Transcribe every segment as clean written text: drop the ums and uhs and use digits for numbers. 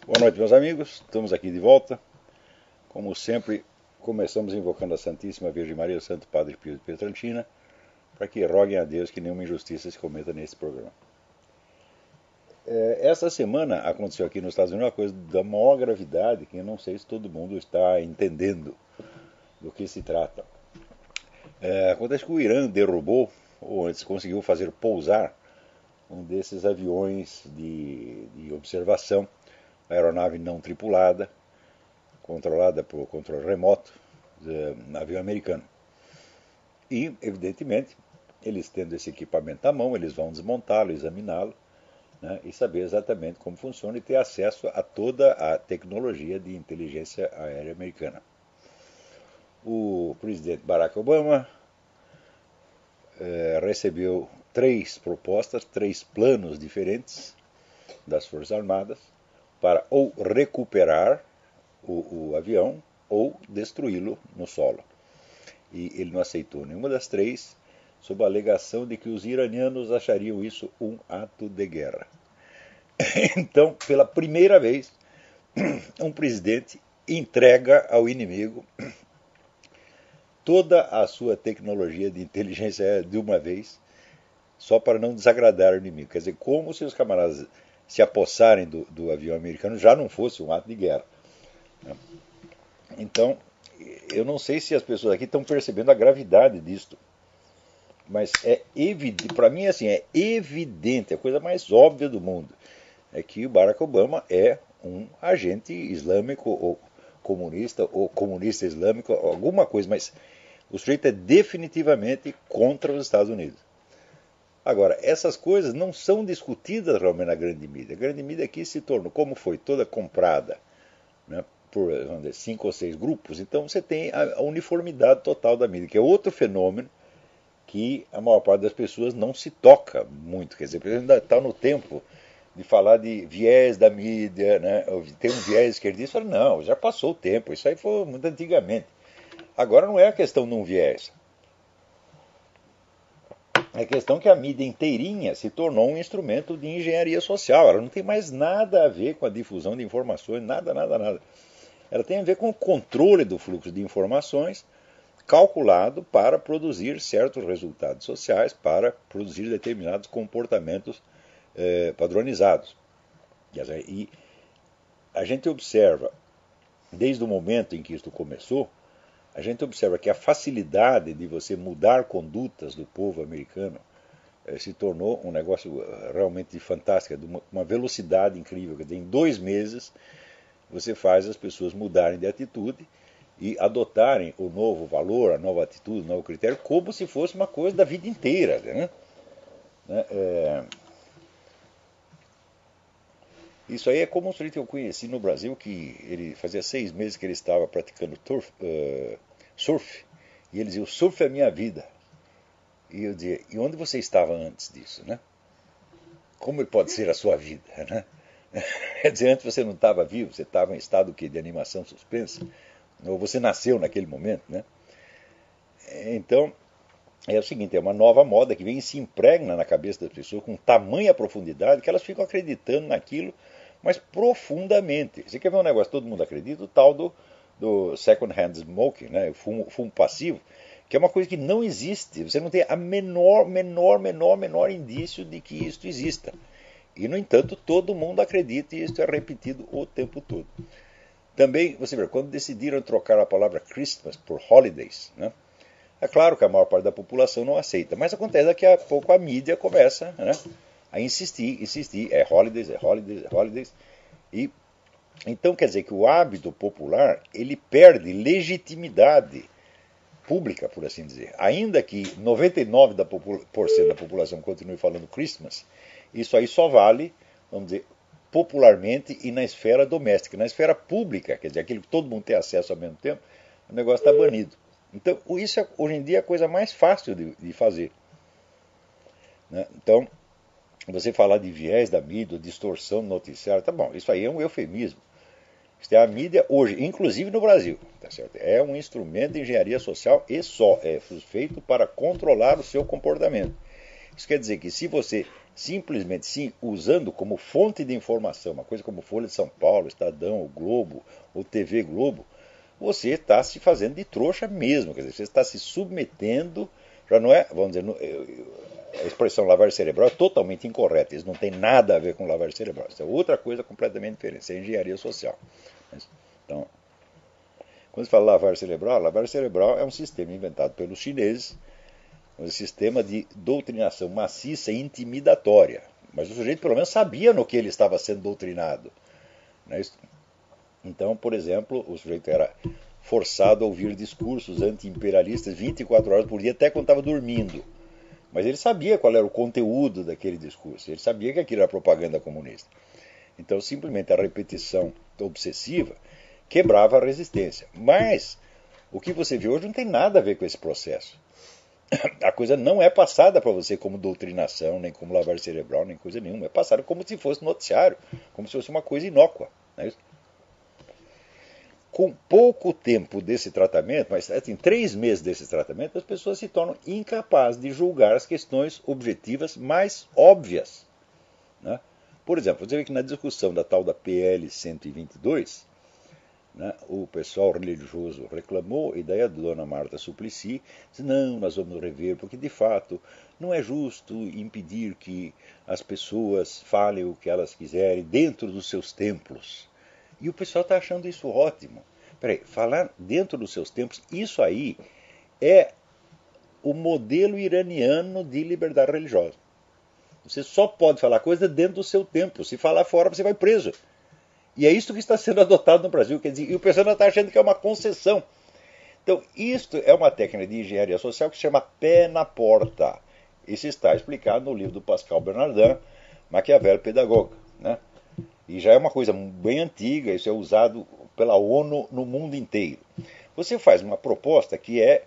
Boa noite, meus amigos. Estamos aqui de volta. Como sempre, começamos invocando a Santíssima Virgem Maria, o Santo Padre Pio de Pietrelcina, para que roguem a Deus que nenhuma injustiça se cometa nesse programa. Essa semana aconteceu aqui nos Estados Unidos uma coisa da maior gravidade, que eu não sei se todo mundo está entendendo do que se trata. Acontece que o Irã derrubou, ou antes conseguiu fazer pousar, um desses aviões de observação, aeronave não tripulada, controlada por controle remoto, avião americano. E, evidentemente, eles tendo esse equipamento à mão, eles vão desmontá-lo, examiná-lo, né, e saber exatamente como funciona e ter acesso a toda a tecnologia de inteligência aérea americana. O presidente Barack Obama recebeu 3 propostas, 3 planos diferentes das Forças Armadas para ou recuperar o avião ou destruí-lo no solo. E ele não aceitou nenhuma das 3, sob a alegação de que os iranianos achariam isso um ato de guerra. Então, pela primeira vez, um presidente entrega ao inimigo toda a sua tecnologia de inteligência aérea de uma vez, só para não desagradar o inimigo. Quer dizer, como se os camaradas se apossarem do avião americano já não fosse um ato de guerra. Então, eu não sei se as pessoas aqui estão percebendo a gravidade disto, mas é evidente, para mim assim, é evidente, a coisa mais óbvia do mundo, é que o Barack Obama é um agente islâmico ou comunista islâmico, alguma coisa, mas o sujeito é definitivamente contra os Estados Unidos. Agora, essas coisas não são discutidas realmente na grande mídia. A grande mídia aqui se tornou, como foi toda comprada, né, por 5 ou 6 grupos, então você tem a uniformidade total da mídia, que é outro fenômeno que a maior parte das pessoas não se toca muito. Quer dizer, ainda está no tempo de falar de viés da mídia, né, tem um viés esquerdista, não, já passou o tempo, isso aí foi muito antigamente. Agora não é a questão de um viés. É a questão que a mídia inteirinha se tornou um instrumento de engenharia social. Ela não tem mais nada a ver com a difusão de informações, nada. Ela tem a ver com o controle do fluxo de informações calculado para produzir certos resultados sociais, para produzir determinados comportamentos padronizados. E a gente observa, desde o momento em que isto começou, a gente observa que a facilidade de você mudar condutas do povo americano se tornou um negócio realmente fantástico, de uma velocidade incrível. Quer dizer, em 2 meses você faz as pessoas mudarem de atitude e adotarem o novo valor, a nova atitude, o novo critério, como se fosse uma coisa da vida inteira. Né? Isso aí é como um sujeito que eu conheci no Brasil, que ele fazia 6 meses que ele estava praticando surf, e ele dizia, o surf é a minha vida. E eu dizia, e onde você estava antes disso? Né? Como ele pode ser a sua vida? Né? Quer dizer, antes você não estava vivo, você estava em estado de animação suspensa, ou você nasceu naquele momento. Né? Então, é o seguinte, é uma nova moda que vem e se impregna na cabeça das pessoas com tamanha profundidade que elas ficam acreditando naquilo, mas profundamente. Você quer ver um negócio que todo mundo acredita? O tal do second-hand smoking, né? O fumo passivo, que é uma coisa que não existe. Você não tem a menor indício de que isto exista. E, no entanto, todo mundo acredita e isto é repetido o tempo todo. Também, você vê, quando decidiram trocar a palavra Christmas por holidays, né? É claro que a maior parte da população não aceita, mas acontece daqui a pouco a mídia começa, né, a insistir, é holidays. E, então quer dizer que o hábito popular ele perde legitimidade pública, por assim dizer. Ainda que 99% da população continue falando Christmas, isso aí só vale, vamos dizer, popularmente e na esfera doméstica. Na esfera pública, quer dizer, aquilo que todo mundo tem acesso ao mesmo tempo, o negócio está banido. Então, isso é, hoje em dia é a coisa mais fácil de fazer. Né? Então, você falar de viés da mídia, distorção do noticiário, tá bom, isso aí é um eufemismo. Isso é a mídia hoje, inclusive no Brasil, tá certo? É um instrumento de engenharia social e só é feito para controlar o seu comportamento. Isso quer dizer que se você simplesmente se usando como fonte de informação, uma coisa como Folha de São Paulo, Estadão, o Globo, ou TV Globo, você está se fazendo de trouxa mesmo, quer dizer, você está se submetendo, já não é, vamos dizer, a expressão lavagem cerebral é totalmente incorreta, isso não tem nada a ver com lavagem cerebral, isso é outra coisa completamente diferente, isso é engenharia social. Então, quando se fala lavagem cerebral é um sistema inventado pelos chineses, um sistema de doutrinação maciça e intimidatória. Mas o sujeito pelo menos sabia no que ele estava sendo doutrinado. Né? Então, por exemplo, o sujeito era forçado a ouvir discursos anti-imperialistas 24 horas por dia, até quando estava dormindo. Mas ele sabia qual era o conteúdo daquele discurso, ele sabia que aquilo era propaganda comunista. Então, simplesmente a repetição obsessiva quebrava a resistência. Mas o que você vê hoje não tem nada a ver com esse processo. A coisa não é passada para você como doutrinação, nem como lavagem cerebral, nem coisa nenhuma. É passada como se fosse noticiário, como se fosse uma coisa inócua. Não é isso? Com pouco tempo desse tratamento, mas assim, 3 meses desse tratamento, as pessoas se tornam incapazes de julgar as questões objetivas mais óbvias. Né? Por exemplo, você vê que na discussão da tal da PL 122, né, o pessoal religioso reclamou, e daí a dona Marta Suplicy disse, não, nós vamos rever, porque de fato não é justo impedir que as pessoas falem o que elas quiserem dentro dos seus templos. E o pessoal está achando isso ótimo. Peraí, falar dentro dos seus templos, isso aí é o modelo iraniano de liberdade religiosa. Você só pode falar coisa dentro do seu templo. Se falar fora, você vai preso. E é isso que está sendo adotado no Brasil. Quer dizer, e o pessoal está achando que é uma concessão. Então, isto é uma técnica de engenharia social que se chama pé na porta. Isso está explicado no livro do Pascal Bernardin, Maquiavel Pedagoga. Né? E já é uma coisa bem antiga, isso é usado pela ONU no mundo inteiro. Você faz uma proposta que é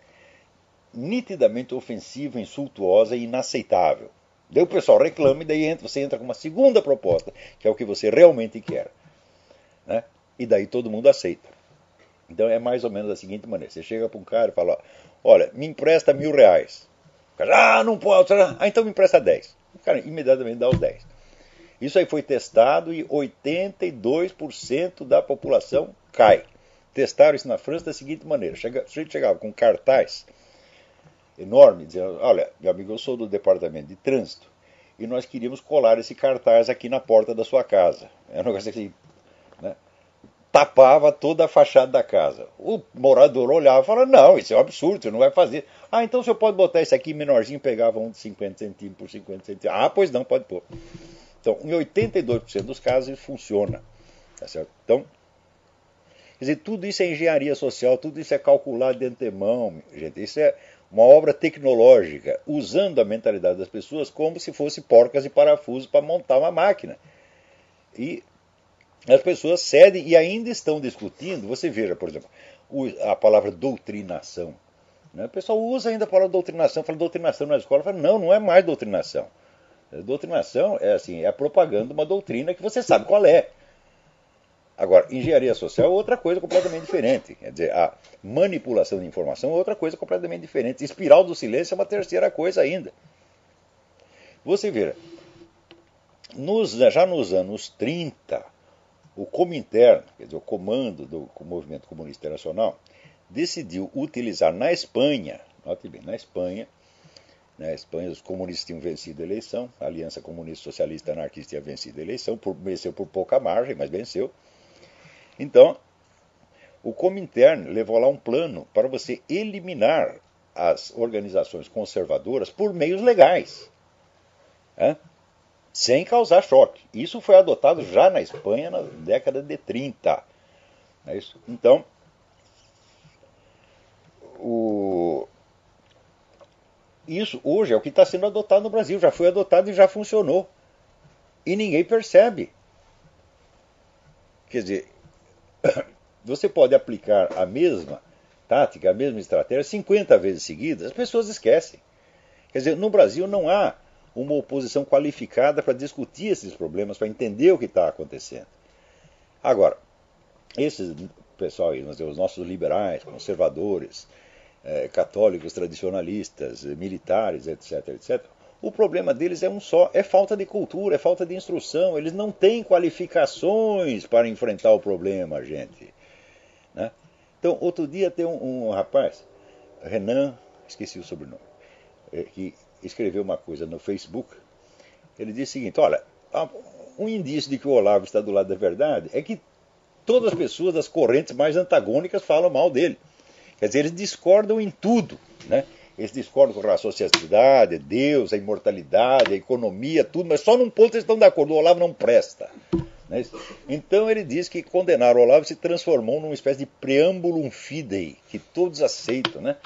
nitidamente ofensiva, insultuosa e inaceitável. Daí o pessoal reclama e daí você entra com uma segunda proposta, que é o que você realmente quer. Né? E daí todo mundo aceita. Então é mais ou menos da seguinte maneira. Você chega para um cara e fala, olha, me empresta R$1.000. O cara, não pode. Então me empresta 10. O cara imediatamente dá os 10. Isso aí foi testado e 82% da população cai. Testaram isso na França da seguinte maneira. A gente chegava com um cartaz enorme, dizendo, olha, meu amigo, eu sou do departamento de trânsito e nós queríamos colar esse cartaz aqui na porta da sua casa. É um negócio assim, né? Tapava toda a fachada da casa. O morador olhava e falava, não, isso é um absurdo, você não vai fazer. Ah, então o senhor pode botar esse aqui menorzinho, pegava um de 50 centímetros por 50 centímetros. Ah, pois não, pode pôr. Então, em 82% dos casos, isso funciona. Tá certo? Então, quer dizer, tudo isso é engenharia social, tudo isso é calculado de antemão, gente. Isso é uma obra tecnológica, usando a mentalidade das pessoas como se fosse porcas e parafusos para montar uma máquina. E as pessoas cedem e ainda estão discutindo. Você veja, por exemplo, a palavra doutrinação. Né? O pessoal usa ainda a palavra doutrinação, fala doutrinação na escola, fala, não, não é mais doutrinação. Doutrinação é assim, é a propaganda de uma doutrina que você sabe qual é. Agora, engenharia social é outra coisa completamente diferente. Quer dizer, a manipulação de informação é outra coisa completamente diferente. Espiral do silêncio é uma terceira coisa ainda. Você vê, já nos anos 30, o Comintern, quer dizer, o comando do Movimento Comunista Internacional, decidiu utilizar na Espanha, note bem, na Espanha, os comunistas tinham vencido a eleição, a Aliança Comunista Socialista Anarquista tinha vencido a eleição, venceu por pouca margem, mas venceu. Então, o Comintern levou lá um plano para você eliminar as organizações conservadoras por meios legais. sem causar choque. Isso foi adotado já na Espanha na década de 30. Não é isso? Então, isso hoje é o que está sendo adotado no Brasil. Já foi adotado e já funcionou. E ninguém percebe. Quer dizer, você pode aplicar a mesma tática, a mesma estratégia 50 vezes seguidas, as pessoas esquecem. Quer dizer, no Brasil não há uma oposição qualificada para discutir esses problemas, para entender o que está acontecendo. Agora, esses pessoal aí, os nossos liberais, conservadores, católicos, tradicionalistas, militares, etc., etc., o problema deles é um só, é falta de cultura, é falta de instrução. Eles não têm qualificações para enfrentar o problema, gente. Né? Então, outro dia tem um rapaz, Renan, esqueci o sobrenome, que escreveu uma coisa no Facebook. Ele disse o seguinte: olha, um indício de que o Olavo está do lado da verdade é que todas as pessoas das correntes mais antagônicas falam mal dele. Quer dizer, eles discordam em tudo, né? Eles discordam com relação à sociedade, Deus, a imortalidade, a economia, tudo, mas só num ponto eles estão de acordo: o Olavo não presta. Né? Então ele diz que condenar o Olavo se transformou numa espécie de preambulum fidei, que todos aceitam, né?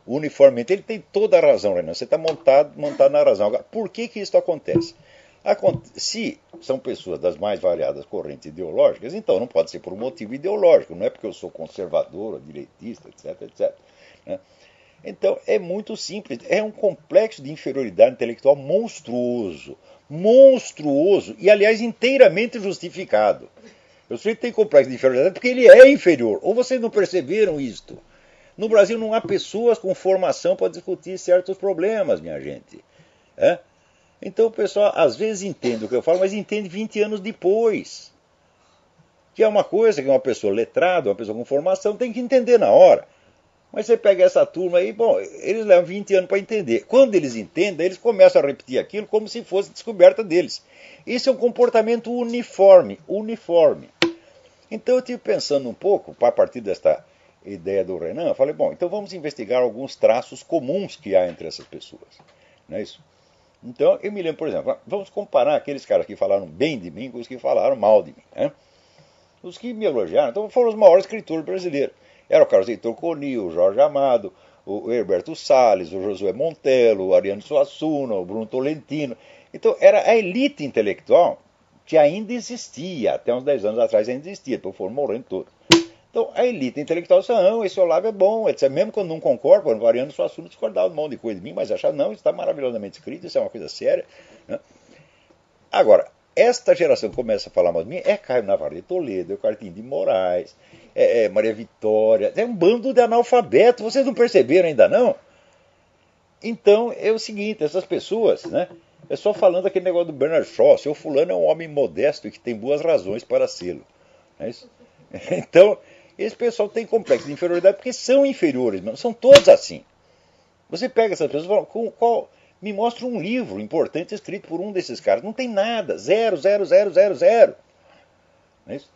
Uniformemente. Ele tem toda a razão, Renan. Você está montado na razão. Agora, por que isso acontece? Se são pessoas das mais variadas correntes ideológicas, então não pode ser por um motivo ideológico, não é porque eu sou conservador ou direitista, etc., etc. Né? Então é muito simples, é um complexo de inferioridade intelectual monstruoso, monstruoso e, aliás, inteiramente justificado. O sujeito tem complexo de inferioridade porque ele é inferior, ou vocês não perceberam isto? No Brasil não há pessoas com formação para discutir certos problemas, minha gente. Então o pessoal às vezes entende o que eu falo, mas entende 20 anos depois. Que é uma coisa que uma pessoa letrada, uma pessoa com formação tem que entender na hora. Mas você pega essa turma aí, bom, eles levam 20 anos para entender. Quando eles entendem, eles começam a repetir aquilo como se fosse descoberta deles. Isso é um comportamento uniforme. Então eu estive pensando um pouco, a partir desta ideia do Renan, eu falei, bom, então vamos investigar alguns traços comuns que há entre essas pessoas. Não é isso? Então eu me lembro, por exemplo, vamos comparar aqueles caras que falaram bem de mim com os que falaram mal de mim. Né? Os que me elogiaram, então foram os maiores escritores brasileiros. Era o Carlos Heitor Coni, o Jorge Amado, o Herberto Salles, o Josué Montelo, o Ariano Suassuna, o Bruno Tolentino. Então era a elite intelectual que ainda existia, até uns 10 anos atrás ainda existia, então foram morrendo todos. Então a elite intelectual disse: não, esse Olavo é bom, etc. Mesmo quando não concorda, o Ariano Suassuna discordava de um monte de coisa de mim, mas achava, não, isso está maravilhosamente escrito, isso é uma coisa séria. Né? Agora, esta geração que começa a falar mal de mim é Caio Navarro de Toledo, é o Cartinho de Moraes, é Maria Vitória, é um bando de analfabetos, vocês não perceberam ainda não? Então é o seguinte, essas pessoas, né? É só falando aquele negócio do Bernard Shaw, seu fulano é um homem modesto e que tem boas razões para sê-lo. É isso? Então, esse pessoal tem complexo de inferioridade porque são inferiores, não são todos assim. Você pega essas pessoas e fala, me mostra um livro importante escrito por um desses caras. Não tem nada, zero. Não é isso?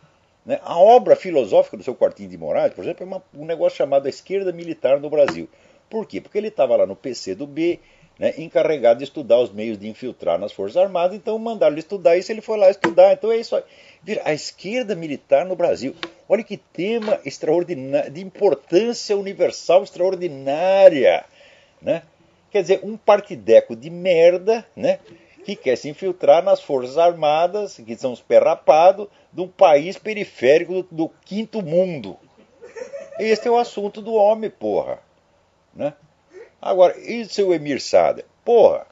A obra filosófica do seu Quartinho de Moraes, por exemplo, é um negócio chamado A Esquerda Militar no Brasil. Por quê? Porque ele estava lá no PC do B, né, encarregado de estudar os meios de infiltrar nas Forças Armadas, então mandaram ele estudar isso, ele foi lá estudar. Então é isso aí. A esquerda militar no Brasil. Olha que tema extraordinário, de importância universal extraordinária. Né? Quer dizer, um partideco de merda, né, que quer se infiltrar nas Forças Armadas, que são os perrapados, de um país periférico do quinto mundo. Este é o assunto do homem, porra. Né? Agora, e o seu Emir Sader? Porra.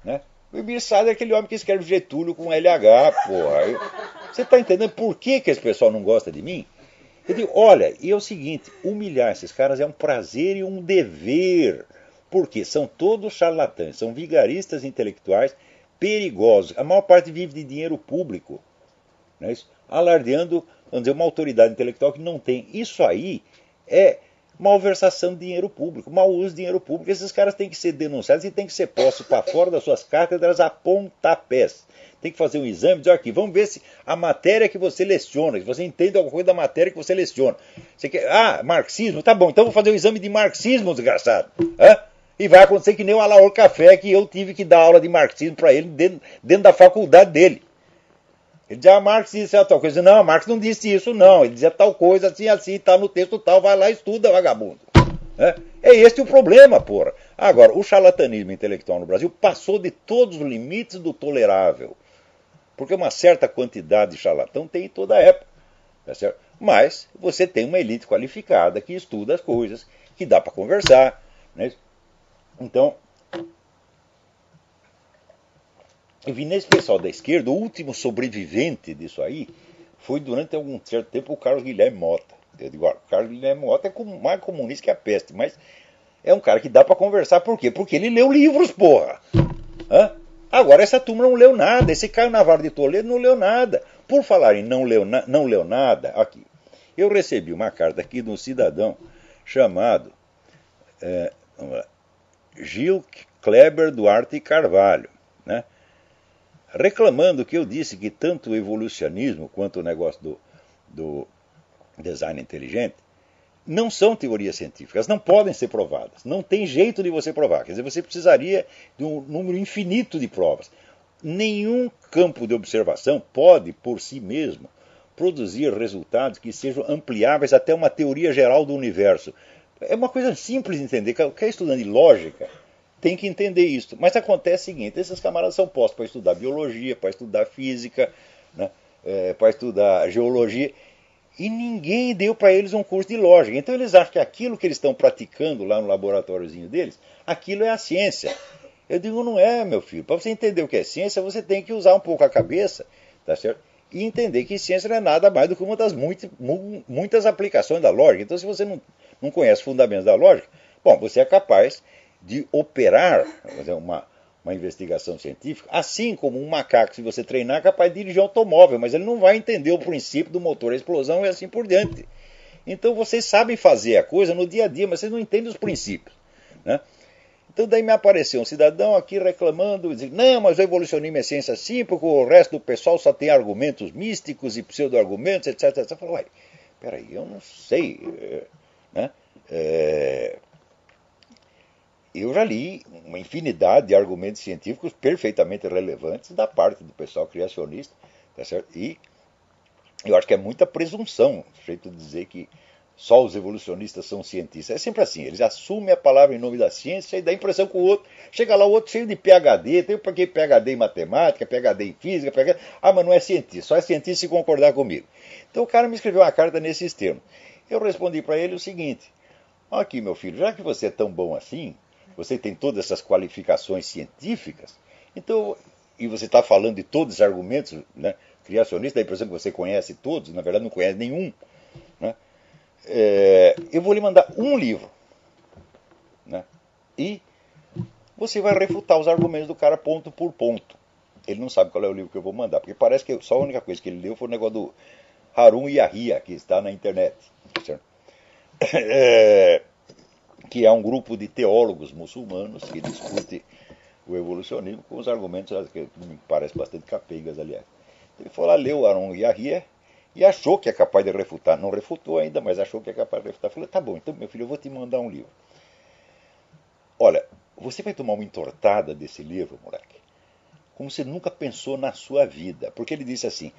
Né? O Emir Sader é aquele homem que escreve Getúlio com LH, porra. Você está entendendo por que esse pessoal não gosta de mim? Eu digo, olha, e é o seguinte, humilhar esses caras é um prazer e um dever. Porque são todos charlatães, são vigaristas intelectuais perigosos. A maior parte vive de dinheiro público, né? Alardeando, vamos dizer, uma autoridade intelectual que não tem. Isso aí é malversação de dinheiro público, mau uso de dinheiro público. Esses caras têm que ser denunciados e têm que ser postos para fora das suas cátedras a pontapés. Tem que fazer um exame, dizer aqui, vamos ver se a matéria que você leciona, se você entende alguma coisa da matéria que você leciona. Você quer, marxismo, tá bom, então vou fazer um exame de marxismo, desgraçado. E vai acontecer que nem o Alaor Café, que eu tive que dar aula de marxismo para ele dentro da faculdade dele. Ele dizia, Marx disse tal coisa. Não, Marx não disse isso, não. Ele dizia tal coisa, assim, assim, está no texto tal, vai lá e estuda, vagabundo. É esse o problema, porra. Agora, o charlatanismo intelectual no Brasil passou de todos os limites do tolerável. Porque uma certa quantidade de charlatão tem em toda a época. Tá certo? Mas você tem uma elite qualificada que estuda as coisas, que dá para conversar. Né? Então, eu vi nesse pessoal da esquerda, o último sobrevivente disso aí foi durante algum certo tempo o Carlos Guilherme Mota. Eu digo, o Carlos Guilherme Mota é mais comunista que a peste, mas é um cara que dá para conversar. Por quê? Porque ele leu livros, porra. Agora essa turma não leu nada. Esse Caio Navarro de Toledo não leu nada. Por falar em não leu nada, aqui. Eu recebi uma carta aqui de um cidadão chamado Gil Kleber Duarte Carvalho, né? Reclamando que eu disse que tanto o evolucionismo quanto o negócio do design inteligente não são teorias científicas, não podem ser provadas, não tem jeito de você provar. Quer dizer, você precisaria de um número infinito de provas. Nenhum campo de observação pode, por si mesmo, produzir resultados que sejam ampliáveis até uma teoria geral do universo. É uma coisa simples de entender. Qualquer estudante de lógica tem que entender isso. Mas acontece o seguinte, esses camaradas são postos para estudar biologia, para estudar física, né, para estudar geologia, e ninguém deu para eles um curso de lógica. Então eles acham que aquilo que eles estão praticando lá no laboratóriozinho deles, aquilo é a ciência. Eu digo, não é, meu filho. Para você entender o que é ciência, você tem que usar um pouco a cabeça, tá certo? E entender que ciência não é nada mais do que uma das muitas aplicações da lógica. Então, se você não conhece fundamentos da lógica, bom, você é capaz de operar uma investigação científica, assim como um macaco, se você treinar, é capaz de dirigir um automóvel, mas ele não vai entender o princípio do motor, a explosão e assim por diante. Então, vocês sabem fazer a coisa no dia a dia, mas vocês não entendem os princípios, né? Então daí me apareceu um cidadão aqui reclamando, dizendo, não, mas o evolucionismo é ciência sim, porque o resto do pessoal só tem argumentos místicos e pseudo-argumentos, etc. Eu falei, ué, peraí, eu não sei, né? Eu já li uma infinidade de argumentos científicos perfeitamente relevantes da parte do pessoal criacionista, tá certo? E eu acho que é muita presunção o jeito de dizer que só os evolucionistas são cientistas. É sempre assim, eles assumem a palavra em nome da ciência e dá a impressão que o outro, chega lá o outro cheio de PhD, tem porque PhD em matemática, PhD em física, PhD, mas não é cientista, só é cientista se concordar comigo. Então o cara me escreveu uma carta nesses termos. Eu respondi para ele o seguinte, aqui meu filho, já que você é tão bom assim, você tem todas essas qualificações científicas, então, e você está falando de todos os argumentos, né, criacionistas, dá a impressão que você conhece todos, na verdade não conhece nenhum, né? Eu vou lhe mandar um livro, né? E você vai refutar os argumentos do cara ponto por ponto. Ele não sabe qual é o livro que eu vou mandar, porque parece que só a única coisa que ele leu foi o negócio do Harun Yahya, que está na internet, certo? Que é um grupo de teólogos muçulmanos que discute o evolucionismo com os argumentos que me parecem bastante capeigas, aliás. Ele foi lá, leu Harun Yahya e achou que é capaz de refutar. Não refutou ainda, mas achou que é capaz de refutar. Falei, tá bom, então, meu filho, eu vou te mandar um livro. Olha, você vai tomar uma entortada desse livro, moleque, como você nunca pensou na sua vida. Porque ele disse assim,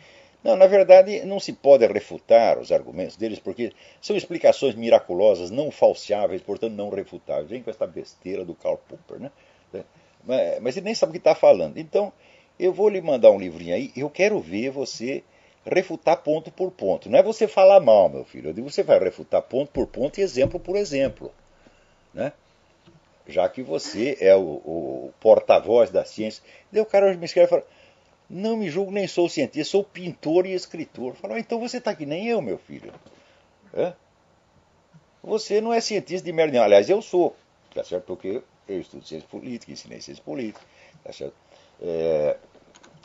não, na verdade, não se pode refutar os argumentos deles, porque são explicações miraculosas, não falseáveis, portanto não refutáveis. Vem com essa besteira do Karl Popper, né? Mas ele nem sabe o que está falando. Então, eu vou lhe mandar um livrinho aí, eu quero ver você refutar ponto por ponto. Não é você falar mal, meu filho. Eu digo, você vai refutar ponto por ponto e exemplo por exemplo, né? Já que você é o porta-voz da ciência. Daí o cara me escreve e fala, não me julgo, nem sou cientista, sou pintor e escritor. Fala, então você está que nem eu, meu filho. Você não é cientista de merda nenhuma. Aliás, eu sou, tá certo? Porque eu estudo ciência política, ensinei ciência política, tá certo?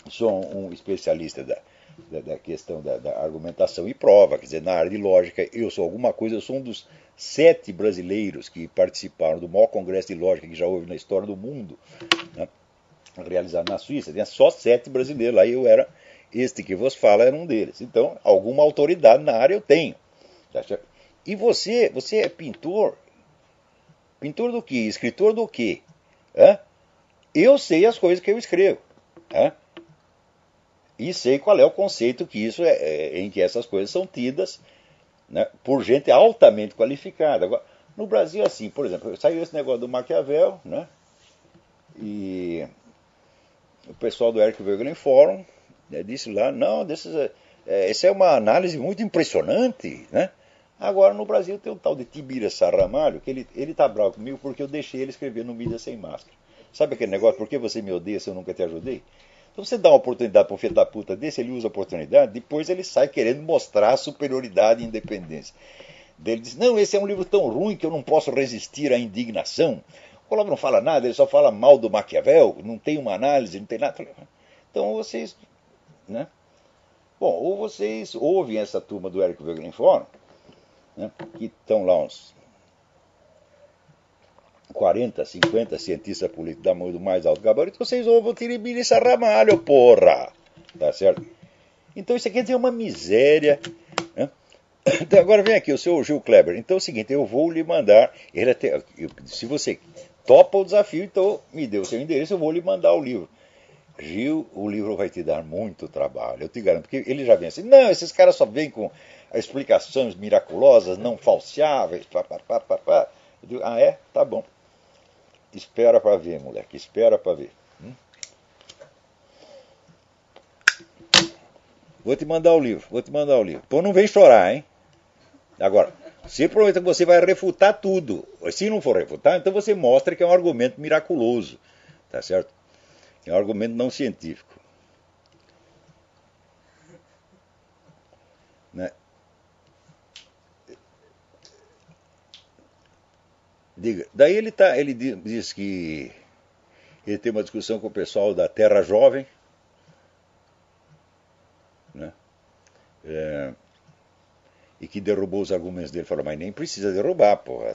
Sou um especialista da questão da argumentação e prova, quer dizer, na área de lógica eu sou alguma coisa, eu sou um dos 7 brasileiros que participaram do maior congresso de lógica que já houve na história do mundo, né, realizado na Suíça. Tinha só 7 brasileiros, lá eu era, este que vos fala era um deles. Então, alguma autoridade na área eu tenho. Tá certo? E você é pintor Pintor do quê? Escritor do quê? Hã? Eu sei as coisas que eu escrevo. Hã? E sei qual é o conceito que isso em que essas coisas são tidas, né, por gente altamente qualificada. Agora, no Brasil, assim, por exemplo, saiu esse negócio do Maquiavel, né? E o pessoal do Eric Voegelin Forum, né, disse lá, não, essa é uma análise muito impressionante, né? Agora, no Brasil, tem um tal de Tibírias Sarramalho, que ele tá bravo comigo porque eu deixei ele escrever no Mídia Sem Máscara. Sabe aquele negócio, por que você me odeia se eu nunca te ajudei? Então você dá uma oportunidade para um filho da puta desse, ele usa a oportunidade, depois ele sai querendo mostrar a superioridade e independência. Ele diz, não, esse é um livro tão ruim que eu não posso resistir à indignação. O Colombo não fala nada, ele só fala mal do Maquiavel, não tem uma análise, não tem nada. Então vocês, né? Bom, ou vocês ouvem essa turma do Eric Voegelin Forum, né, que estão lá uns 40, 50 cientistas políticos da mão do mais alto gabarito, vocês ouvem o Tiribiri Sarramalho, porra! Tá certo? Então isso aqui é uma miséria, né? Então, agora vem aqui o seu Gil Kleber. Então é o seguinte, eu vou lhe mandar. Se você topa o desafio, então me dê o seu endereço, eu vou lhe mandar o livro. Gil, o livro vai te dar muito trabalho, eu te garanto, porque ele já vem assim, não, esses caras só vêm com explicações miraculosas, não falseáveis, pá. Eu digo, ah é? Tá bom. Espera pra ver, moleque, espera pra ver. Vou te mandar o livro. Pô, não vem chorar, hein? Agora, se promete que você vai refutar tudo. Se não for refutar, então você mostra que é um argumento miraculoso. Tá certo? É um argumento não científico. Né? Diga. Daí ele diz que ele tem uma discussão com o pessoal da Terra Jovem, né? E que derrubou os argumentos dele. Falou, mas nem precisa derrubar, porra.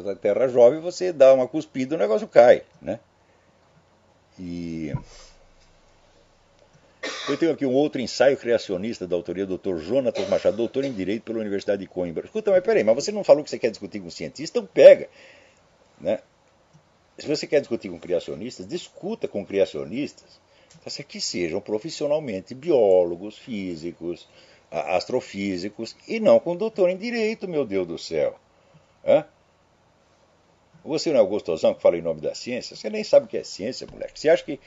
Da Terra Jovem você dá uma cuspida e o negócio cai, né? E eu tenho aqui um outro ensaio criacionista da autoria do Dr. Jonatas Machado, doutor em Direito pela Universidade de Coimbra. Escuta, mas peraí, mas você não falou que você quer discutir com cientista? Então pega, né? Se você quer discutir com criacionistas, discuta com criacionistas que sejam profissionalmente biólogos, físicos, astrofísicos, e não com doutor em Direito, meu Deus do céu. Hã? Você não é o gostosão que fala em nome da ciência? Você nem sabe o que é ciência, moleque. Você acha que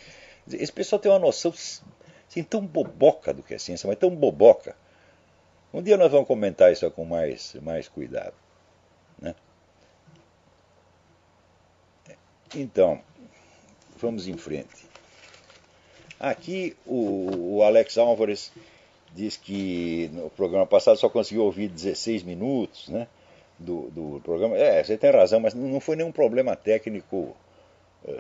esse pessoal tem uma noção assim, tão boboca do que é ciência, mas tão boboca. Um dia nós vamos comentar isso com mais cuidado, né? Então, vamos em frente. Aqui o Alex Álvares diz que no programa passado só conseguiu ouvir 16 minutos, né, do programa. Você tem razão, mas não foi nenhum problema técnico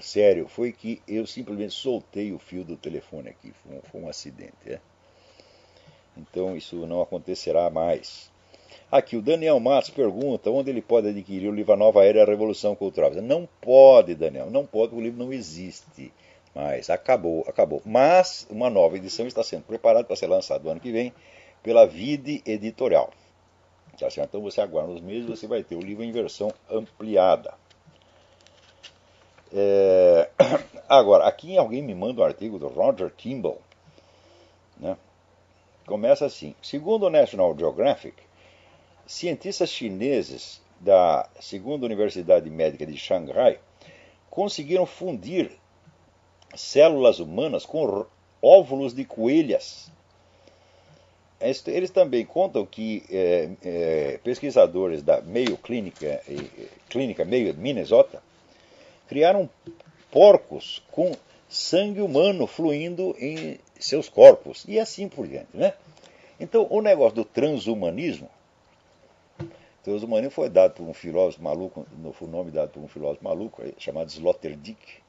sério. Foi que eu simplesmente soltei o fio do telefone aqui. Foi um acidente. Então isso não acontecerá mais. Aqui o Daniel Matos pergunta onde ele pode adquirir o livro A Nova Era e a Revolução Cultural. Não pode, Daniel, não pode, porque o livro não existe. Mas acabou. Mas uma nova edição está sendo preparada para ser lançada no ano que vem pela Vide Editorial. Tá certo? Então você aguarda uns meses, você vai ter o livro em versão ampliada. Agora, aqui alguém me manda um artigo do Roger Kimball, né? Começa assim: segundo o National Geographic, cientistas chineses da segunda Universidade Médica de Xangai conseguiram fundir células humanas com óvulos de coelhas. Eles também contam que pesquisadores da Mayo Clínica Mayo de Minnesota criaram porcos com sangue humano fluindo em seus corpos e assim por diante, né? Então o negócio do transhumanismo foi dado por um filósofo maluco, foi o nome dado por um filósofo maluco chamado Sloterdijk,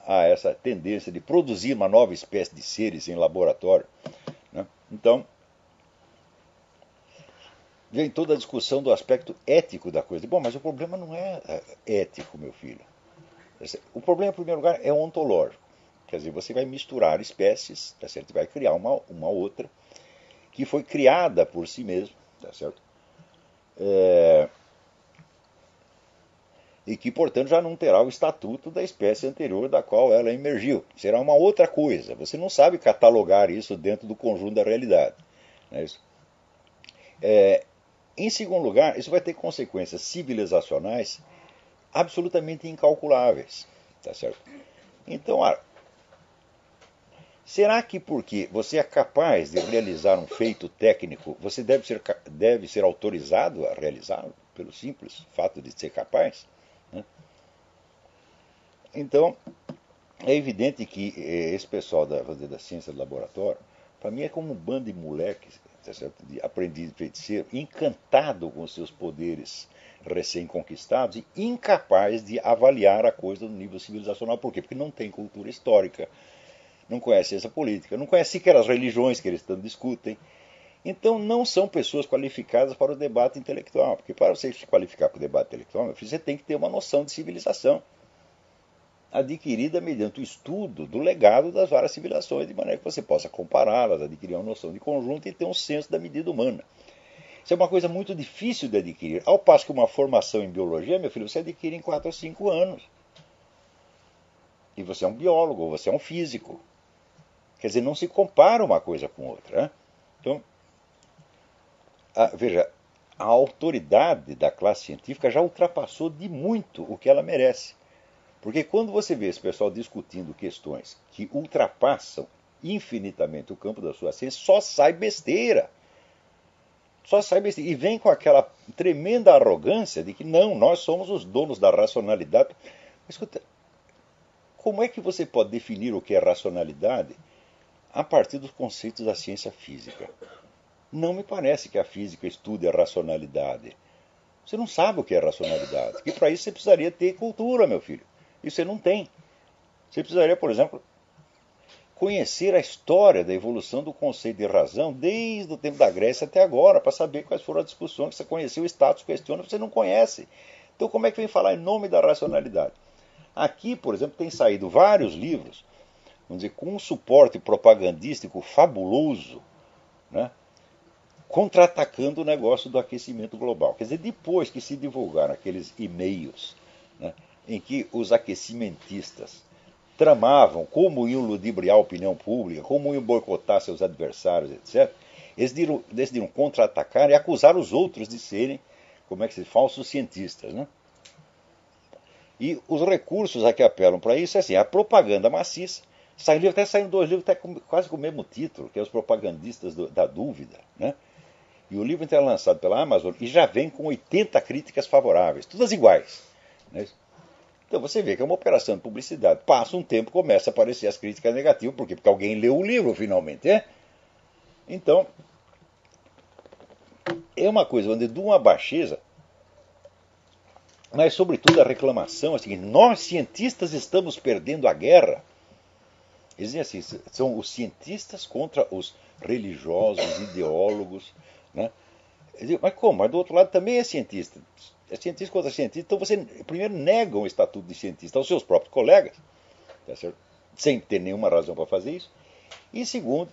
a essa tendência de produzir uma nova espécie de seres em laboratório, né? Então vem toda a discussão do aspecto ético da coisa. Bom, mas o problema não é ético, meu filho. O problema, em primeiro lugar, é ontológico. Quer dizer, você vai misturar espécies, tá certo? Vai criar uma outra que foi criada por si mesmo, tá certo? e que, portanto, já não terá o estatuto da espécie anterior da qual ela emergiu. Será uma outra coisa. Você não sabe catalogar isso dentro do conjunto da realidade. Não é isso? Em segundo lugar, isso vai ter consequências civilizacionais absolutamente incalculáveis. Tá certo? Então, será que porque você é capaz de realizar um feito técnico, você deve ser autorizado a realizá-lo, pelo simples fato de ser capaz? Né? Então, é evidente que esse pessoal da ciência do laboratório, para mim é como um bando de moleques, tá certo? De aprendiz de feiticeiro, encantado com seus poderes recém-conquistados e incapaz de avaliar a coisa no nível civilizacional. Por quê? Porque não tem cultura histórica, não conhece ciência política, não conhece sequer as religiões que eles tanto discutem. Então não são pessoas qualificadas para o debate intelectual, porque para você se qualificar para o debate intelectual, você tem que ter uma noção de civilização adquirida mediante o estudo do legado das várias civilizações, de maneira que você possa compará-las, adquirir uma noção de conjunto e ter um senso da medida humana. Isso é uma coisa muito difícil de adquirir. Ao passo que uma formação em biologia, meu filho, você adquire em 4 ou 5 anos. E você é um biólogo, ou você é um físico. Quer dizer, não se compara uma coisa com outra. Né? Então, veja, a autoridade da classe científica já ultrapassou de muito o que ela merece. Porque quando você vê esse pessoal discutindo questões que ultrapassam infinitamente o campo da sua ciência, só sai besteira. Só sai besteira. E vem com aquela tremenda arrogância de que não, nós somos os donos da racionalidade. Mas, escuta, como é que você pode definir o que é racionalidade a partir dos conceitos da ciência física? Não me parece que a física estude a racionalidade. Você não sabe o que é racionalidade. E para isso você precisaria ter cultura, meu filho. E você não tem. Você precisaria, por exemplo, conhecer a história da evolução do conceito de razão desde o tempo da Grécia até agora, para saber quais foram as discussões que você conheceu, o status questiona, você não conhece. Então como é que vem falar em nome da racionalidade? Aqui, por exemplo, tem saído vários livros, vamos dizer, com um suporte propagandístico fabuloso, né, contra-atacando o negócio do aquecimento global. Quer dizer, depois que se divulgaram aqueles e-mails, né, em que os aquecimentistas tramavam como iam ludibriar a opinião pública, como iam boicotar seus adversários, etc., eles decidiram contra-atacar e acusar os outros de serem, como é que se diz, falsos cientistas. Né? E os recursos a que apelam para isso é assim, a propaganda maciça. Até saíram 2 livros até quase com o mesmo título, que é Os Propagandistas da Dúvida. Né? E o livro então é lançado pela Amazon e já vem com 80 críticas favoráveis, todas iguais. Né? Então você vê que é uma operação de publicidade. Passa um tempo, começa a aparecer as críticas negativas. Por quê? Porque alguém leu o livro, finalmente. Então, é uma coisa onde de uma baixeza, mas sobretudo a reclamação é a seguinte: nós cientistas estamos perdendo a guerra. Eles dizem assim, são os cientistas contra os religiosos, ideólogos. Né? Dizem, mas como? Mas do outro lado também é cientista. É cientista contra cientista. Então você primeiro nega o estatuto de cientista aos seus próprios colegas, tá certo? Sem ter nenhuma razão para fazer isso. E segundo,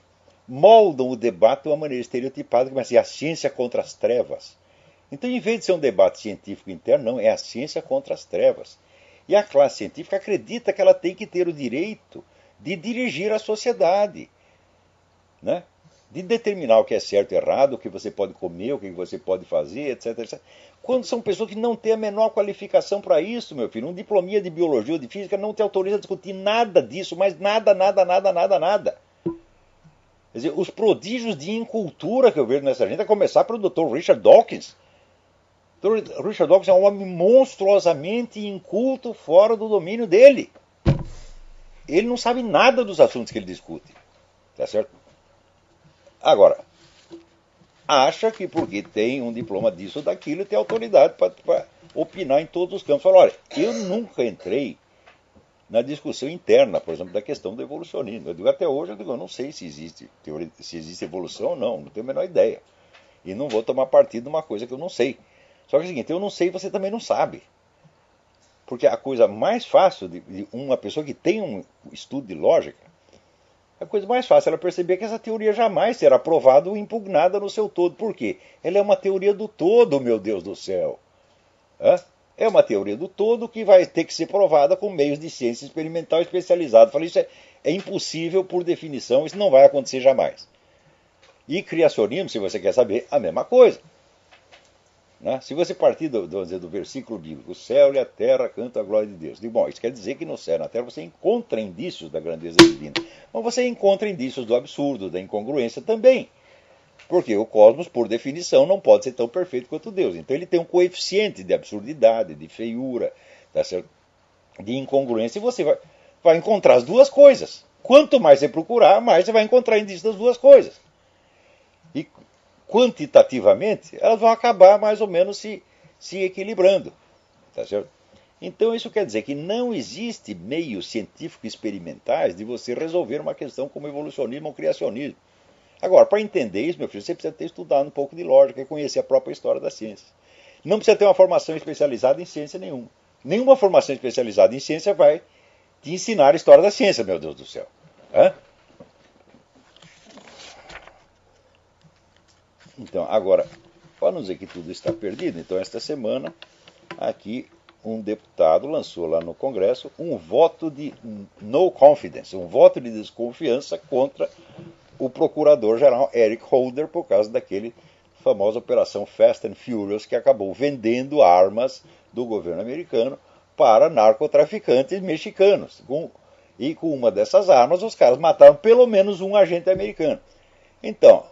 moldam o debate de uma maneira estereotipada, que vai ser a ciência contra as trevas. Então, em vez de ser um debate científico interno, não, é a ciência contra as trevas. E a classe científica acredita que ela tem que ter o direito de dirigir a sociedade, né? De determinar o que é certo e errado, o que você pode comer, o que você pode fazer, etc, etc. Quando são pessoas que não têm a menor qualificação para isso, meu filho. Um diplominha de biologia ou de física não te autoriza a discutir nada disso, mas nada, nada, nada, nada, nada. Quer dizer, os prodígios de incultura que eu vejo nessa gente, a começar pelo Dr. Richard Dawkins. O Dr. Richard Dawkins é um homem monstruosamente inculto fora do domínio dele. Ele não sabe nada dos assuntos que ele discute. Tá certo? Agora, acha que porque tem um diploma disso ou daquilo, tem autoridade para opinar em todos os campos. Fala, olha, eu nunca entrei na discussão interna, por exemplo, da questão do evolucionismo. Eu digo, até hoje, eu não sei se existe evolução ou não tenho a menor ideia. E não vou tomar partido de uma coisa que eu não sei. Só que é o seguinte, eu não sei e você também não sabe. Porque a coisa mais fácil de uma pessoa que tem um estudo de lógica, a coisa mais fácil é ela perceber que essa teoria jamais será provada ou impugnada no seu todo. Por quê? Ela é uma teoria do todo, meu Deus do céu. É uma teoria do todo que vai ter que ser provada com meios de ciência experimental especializada. Falei, isso é impossível por definição, isso não vai acontecer jamais. E criacionismo, se você quer saber, a mesma coisa. Né? Se você partir do versículo bíblico, o céu e a terra cantam a glória de Deus. Bom, isso quer dizer que no céu e na terra você encontra indícios da grandeza divina. Mas você encontra indícios do absurdo, da incongruência também. Porque o cosmos, por definição, não pode ser tão perfeito quanto Deus. Então ele tem um coeficiente de absurdidade, de feiura, de incongruência, e você vai encontrar as duas coisas. Quanto mais você procurar, mais você vai encontrar indícios das duas coisas. E quantitativamente, elas vão acabar mais ou menos se equilibrando. Tá certo? Então isso quer dizer que não existe meios científicos experimentais de você resolver uma questão como evolucionismo ou criacionismo. Agora, para entender isso, meu filho, você precisa ter estudado um pouco de lógica e conhecer a própria história da ciência. Não precisa ter uma formação especializada em ciência nenhuma. Nenhuma formação especializada em ciência vai te ensinar a história da ciência, meu Deus do céu. Hã? Então, agora, para não dizer que tudo está perdido, então esta semana, aqui, um deputado lançou lá no Congresso um voto de no confidence, um voto de desconfiança contra o procurador-geral Eric Holder por causa daquele famosa operação Fast and Furious que acabou vendendo armas do governo americano para narcotraficantes mexicanos. E com uma dessas armas os caras mataram pelo menos um agente americano. Então,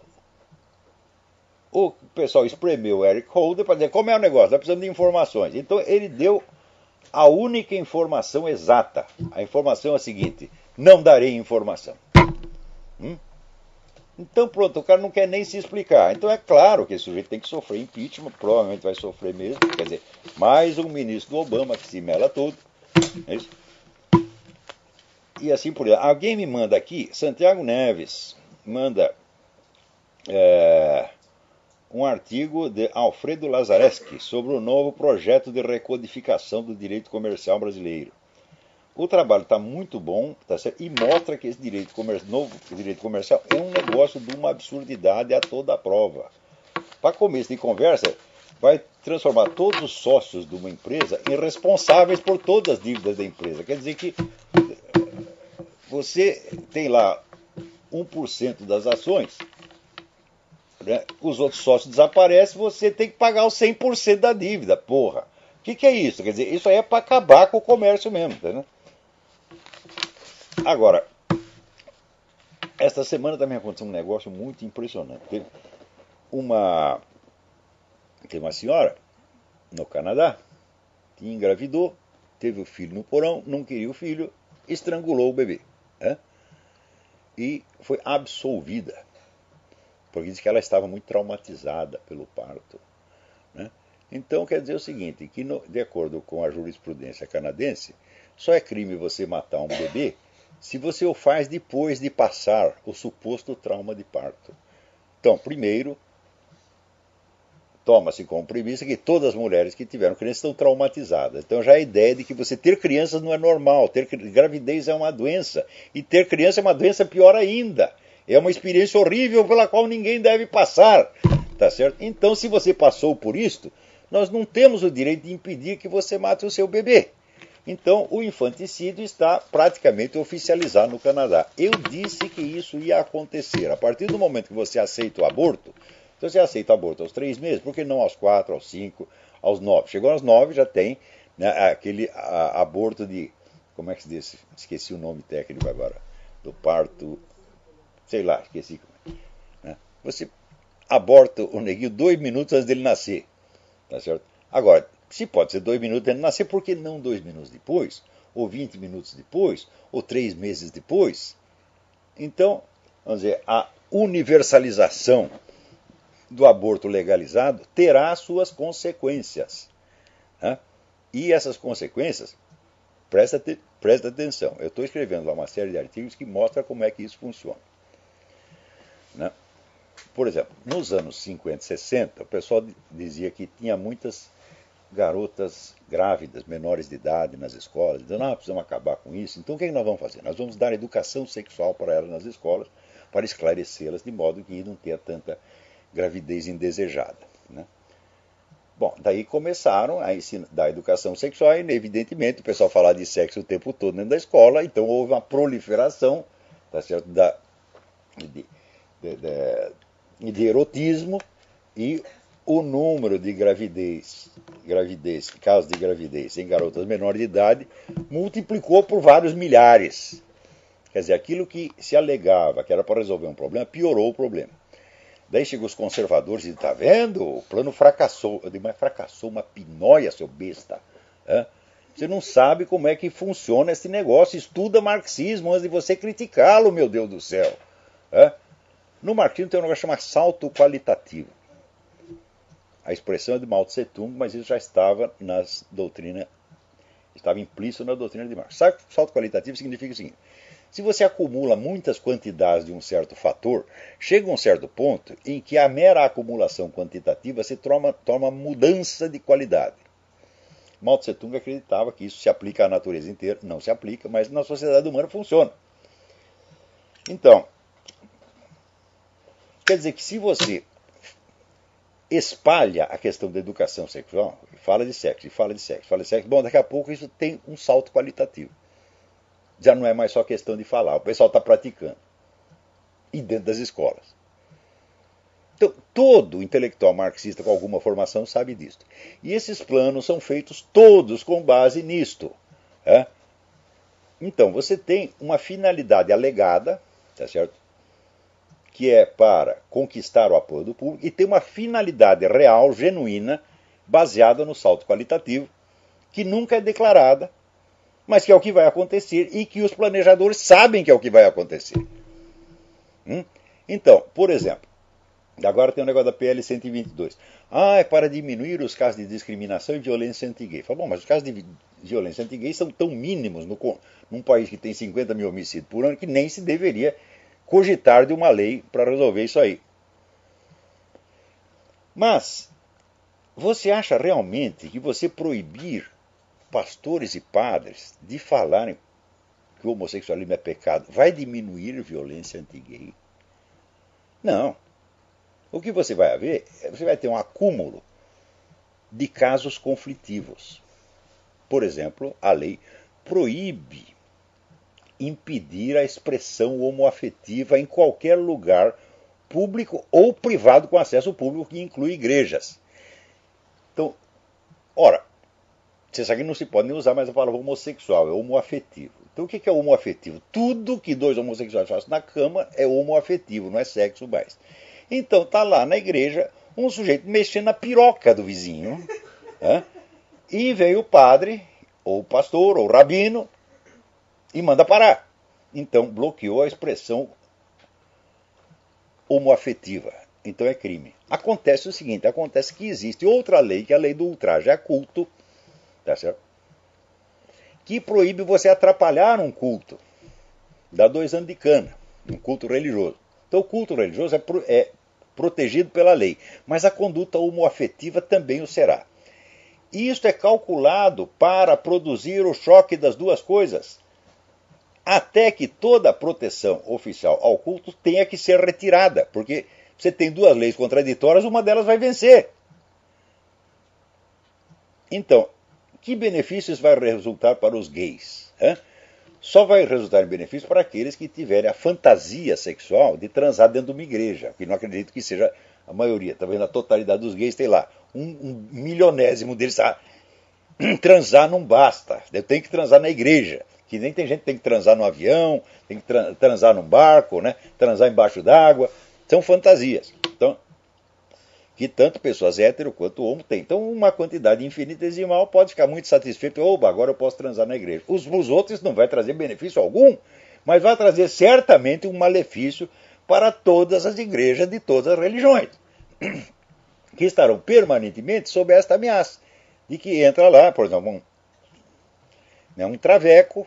o pessoal espremeu o Eric Holder para dizer como é o negócio, nós precisamos de informações. Então ele deu a única informação exata. A informação é a seguinte: não darei informação. Então pronto, o cara não quer nem se explicar. Então é claro que esse sujeito tem que sofrer impeachment, provavelmente vai sofrer mesmo. Quer dizer, mais um ministro do Obama que se mela todo. É isso? E assim por diante. Alguém me manda aqui, Santiago Neves manda um artigo de Alfredo Lazareschi sobre o novo projeto de recodificação do direito comercial brasileiro. O trabalho está muito bom, tá certo? E mostra que esse novo direito comercial é um negócio de uma absurdidade a toda a prova. Para começo de conversa, vai transformar todos os sócios de uma empresa em responsáveis por todas as dívidas da empresa. Quer dizer que você tem lá 1% das ações, né? Os outros sócios desaparecem, você tem que pagar os 100% da dívida. Porra, o que é isso? Quer dizer, isso aí é para acabar com o comércio mesmo, né? Agora, esta semana também aconteceu um negócio muito impressionante. Tem uma senhora no Canadá que engravidou, teve o filho no porão, não queria o filho, estrangulou o bebê. Né? E foi absolvida, porque disse que ela estava muito traumatizada pelo parto. Né? Então quer dizer o seguinte, que de acordo com a jurisprudência canadense, só é crime você matar um bebê se você o faz depois de passar o suposto trauma de parto. Então, primeiro, toma-se como premissa que todas as mulheres que tiveram crianças estão traumatizadas. Então já a ideia de que você ter crianças não é normal, ter gravidez é uma doença, e ter criança é uma doença pior ainda. É uma experiência horrível pela qual ninguém deve passar. Tá certo? Então, se você passou por isto, nós não temos o direito de impedir que você mate o seu bebê. Então, o infanticídio está praticamente oficializado no Canadá. Eu disse que isso ia acontecer. A partir do momento que você aceita o aborto, se você aceita o aborto aos 3 meses, por que não aos 4, aos 5, aos 9? Chegou aos 9, já tem, né, aquele aborto de... Como é que se diz? Esqueci o nome técnico agora. Do parto... Sei lá, esqueci. Né? Você aborta o neguinho 2 minutos antes dele nascer. Tá certo? Agora, se pode ser 2 minutos antes de nascer, por que não 2 minutos depois? Ou 20 minutos depois? Ou 3 meses depois? Então, vamos dizer, a universalização do aborto legalizado terá suas consequências. Né? E essas consequências, presta atenção, eu estou escrevendo lá uma série de artigos que mostra como é que isso funciona. Né? Por exemplo, nos anos 50 e 60, o pessoal dizia que tinha muitas garotas grávidas, menores de idade nas escolas, dizendo, precisamos acabar com isso. Então o que nós vamos fazer? Nós vamos dar educação sexual para elas nas escolas, para esclarecê-las de modo que não tenha tanta gravidez indesejada. Né? Bom, daí começaram a ensinar da educação sexual e, evidentemente, o pessoal falava de sexo o tempo todo dentro da escola, então houve uma proliferação, tá certo, de, de erotismo, e o número de casos de gravidez em garotas menores de idade multiplicou por vários milhares. Quer dizer, aquilo que se alegava que era para resolver um problema, piorou o problema. Daí chegam os conservadores e tá vendo? O plano fracassou. Eu digo, mas fracassou uma pinóia, seu besta. Você não sabe como é que funciona esse negócio. Estuda marxismo antes de você criticá-lo, meu Deus do céu. No marxismo tem um negócio chamado salto qualitativo. A expressão é de Mao Tse Tung, mas isso já estava nas doutrinas, estava implícito na doutrina de Marx. Salto qualitativo significa o seguinte: se você acumula muitas quantidades de um certo fator, chega a um certo ponto em que a mera acumulação quantitativa se torna mudança de qualidade. Mao Tse Tung acreditava que isso se aplica à natureza inteira. Não se aplica, mas na sociedade humana funciona. Então, quer dizer que se você espalha a questão da educação sexual, fala de sexo, bom, daqui a pouco isso tem um salto qualitativo. Já não é mais só questão de falar, o pessoal está praticando. E dentro das escolas. Então, todo intelectual marxista com alguma formação sabe disso. E esses planos são feitos todos com base nisto. Então, você tem uma finalidade alegada, tá certo? Que é para conquistar o apoio do público, e tem uma finalidade real, genuína, baseada no salto qualitativo, que nunca é declarada, mas que é o que vai acontecer e que os planejadores sabem que é o que vai acontecer. Então, por exemplo, agora tem o negócio da PL 122. É para diminuir os casos de discriminação e violência anti-gay. Fala, bom, mas os casos de violência anti-gay são tão mínimos num país que tem 50 mil homicídios por ano que nem se deveria cogitar de uma lei para resolver isso aí. Mas você acha realmente que você proibir pastores e padres de falarem que o homossexualismo é pecado vai diminuir a violência anti-gay? Não. O que você vai ver, você vai ter um acúmulo de casos conflitivos. Por exemplo, a lei proíbe impedir a expressão homoafetiva em qualquer lugar público ou privado com acesso público, que inclui igrejas. Então, ora, você sabe que não se pode nem usar mais a palavra homossexual, é homoafetivo. Então o que é homoafetivo? Tudo que dois homossexuais fazem na cama é homoafetivo, não é sexo mais. Então tá lá na igreja um sujeito mexendo na piroca do vizinho, e vem o padre, ou o pastor, ou o rabino, e manda parar. Então bloqueou a expressão homoafetiva. Então é crime. Acontece o seguinte, acontece que existe outra lei, que é a lei do ultraje a culto, tá certo? Que proíbe você atrapalhar um culto. Dá 2 anos de cana, um culto religioso. Então o culto religioso é protegido pela lei, mas a conduta homoafetiva também o será. E isto é calculado para produzir o choque das duas coisas, até que toda a proteção oficial ao culto tenha que ser retirada, porque você tem duas leis contraditórias, uma delas vai vencer. Então, que benefícios vai resultar para os gays? Só vai resultar em benefício para aqueles que tiverem a fantasia sexual de transar dentro de uma igreja, que não acredito que seja a maioria. Está vendo? A totalidade dos gays tem lá um milionésimo deles. Transar não basta, eu tenho que transar na igreja. Que nem tem gente que tem que transar no avião, tem que transar num barco, transar embaixo d'água. São fantasias. Então, que tanto pessoas hétero quanto homo têm. Então, uma quantidade infinitesimal pode ficar muito satisfeito. Oba, agora eu posso transar na igreja. Os outros não vai trazer benefício algum, mas vai trazer certamente um malefício para todas as igrejas de todas as religiões, que estarão permanentemente sob esta ameaça de que entra lá, por exemplo, um traveco,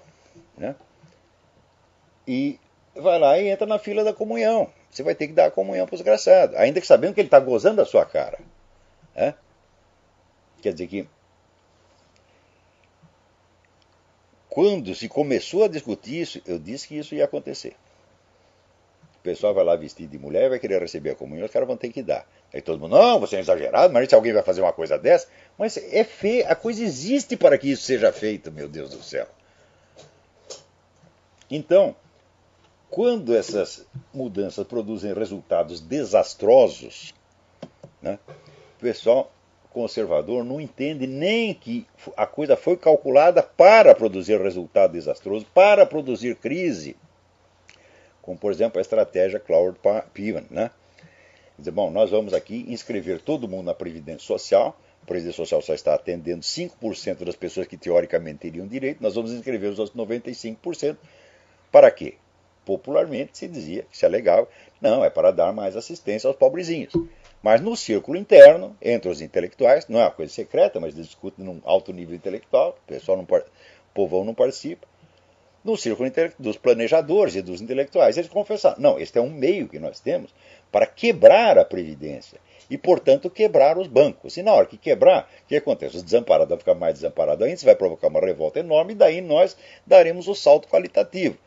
e vai lá e entra na fila da comunhão. Você vai ter que dar a comunhão para o desgraçado, ainda que sabendo que ele está gozando da sua cara. Quer dizer que quando se começou a discutir isso, eu disse que isso ia acontecer. pessoal vai lá vestido de mulher e vai querer receber a comunhão, os caras vão ter que dar. Aí todo mundo, não, você é exagerado, mas se alguém vai fazer uma coisa dessa, mas é feio, a coisa existe para que isso seja feito, meu Deus do céu. Então, quando essas mudanças produzem resultados desastrosos, né, o pessoal conservador não entende nem que a coisa foi calculada para produzir resultado desastroso, para produzir crise, como, por exemplo, a estratégia Claude Piven, né? Dizer, bom, nós vamos aqui inscrever todo mundo na Previdência Social, a Previdência Social só está atendendo 5% das pessoas que teoricamente teriam direito, nós vamos inscrever os outros 95%. Para quê? Popularmente se dizia, se alegava, não, é para dar mais assistência aos pobrezinhos. Mas no círculo interno, entre os intelectuais, não é uma coisa secreta, mas eles discutem num alto nível intelectual, o povão não participa. No círculo dos planejadores e dos intelectuais, eles confessaram, não, este é um meio que nós temos para quebrar a Previdência e, portanto, quebrar os bancos. E na hora que quebrar, o que acontece? Os desamparados vão ficar mais desamparados ainda, isso vai provocar uma revolta enorme, e daí nós daremos o salto qualitativo.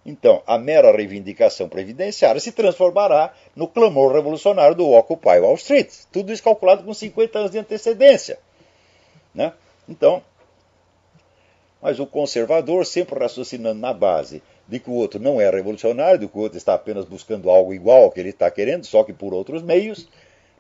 Então, a mera reivindicação previdenciária se transformará no clamor revolucionário do Occupy Wall Street. Tudo isso calculado com 50 anos de antecedência, né? Então, mas o conservador, sempre raciocinando na base de que o outro não é revolucionário, de que o outro está apenas buscando algo igual ao que ele está querendo, só que por outros meios,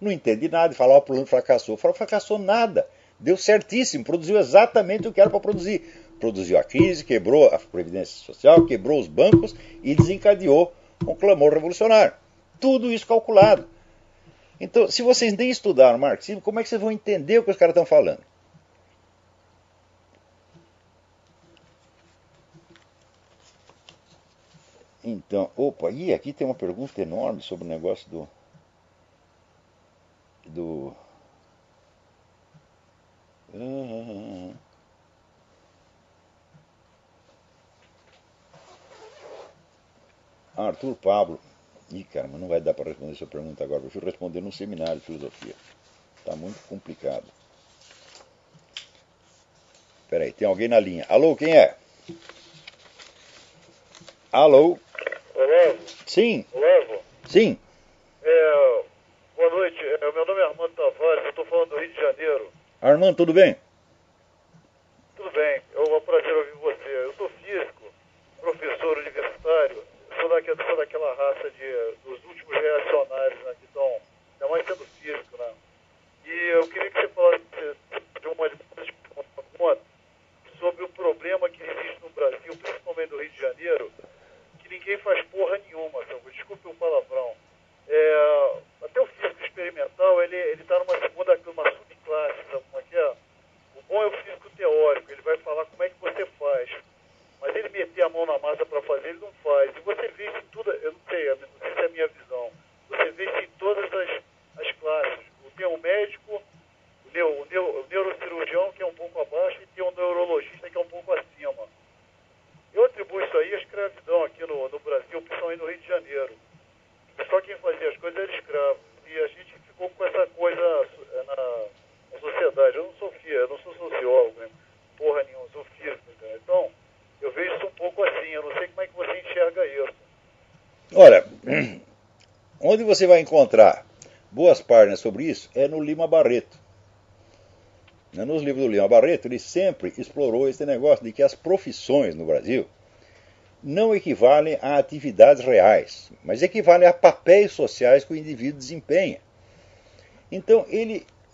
não entende nada e fala, ó, o plano fracassou. Fala, fracassou nada. Deu certíssimo, produziu exatamente o que era para produzir. Produziu a crise, quebrou a Previdência Social, quebrou os bancos e desencadeou um clamor revolucionário. Tudo isso calculado. Então, se vocês nem estudaram marxismo, como é que vocês vão entender o que os caras estão falando? Então, opa, e aqui tem uma pergunta enorme sobre o negócio do Arthur Pablo. Ih, cara, mas não vai dar para responder essa pergunta agora. Eu fui responder num seminário de filosofia. Está muito complicado. Peraí, tem alguém na linha. Alô, quem é? Alô? Olavo? Sim. Olavo? Sim. Boa noite. Meu nome é Armando Tavares, eu estou falando do Rio de Janeiro. Armando, tudo bem? Tudo bem, é um prazer ouvir você. Eu sou físico, professor universitário, sou daquela raça dos últimos reacionários, né, que estão, ainda mais sendo físico, né? E eu queria que você falasse de uma pergunta sobre o problema que existe no Brasil, principalmente no Rio de Janeiro, que ninguém faz porra nenhuma, sabe? Desculpe o palavrão. Até o físico experimental, ele está numa uma subclasse, sabe como é que é? O bom é o físico teórico, ele vai falar como é que você faz. Mas ele meter a mão na massa para fazer, ele não faz. E você vê isso em tudo, eu não sei se é a minha visão, você vê isso em todas as classes. Tem o médico, o neurocirurgião, que é um pouco abaixo, e tem o neurologista, que é um pouco acima. Eu atribuo isso aí à escravidão aqui no Brasil, principalmente no Rio de Janeiro. Só quem fazia as coisas era escravo. E a gente ficou com essa coisa na sociedade. Eu não sou sociólogo, né? Porra nenhuma, sou físico. Né? Então, eu vejo isso um pouco assim. Eu não sei como é que você enxerga isso. Olha, onde você vai encontrar boas páginas sobre isso é no Lima Barreto. Nos livros do Lima Barreto, ele sempre explorou esse negócio de que as profissões no Brasil não equivalem a atividades reais, mas equivalem a papéis sociais que o indivíduo desempenha. Então,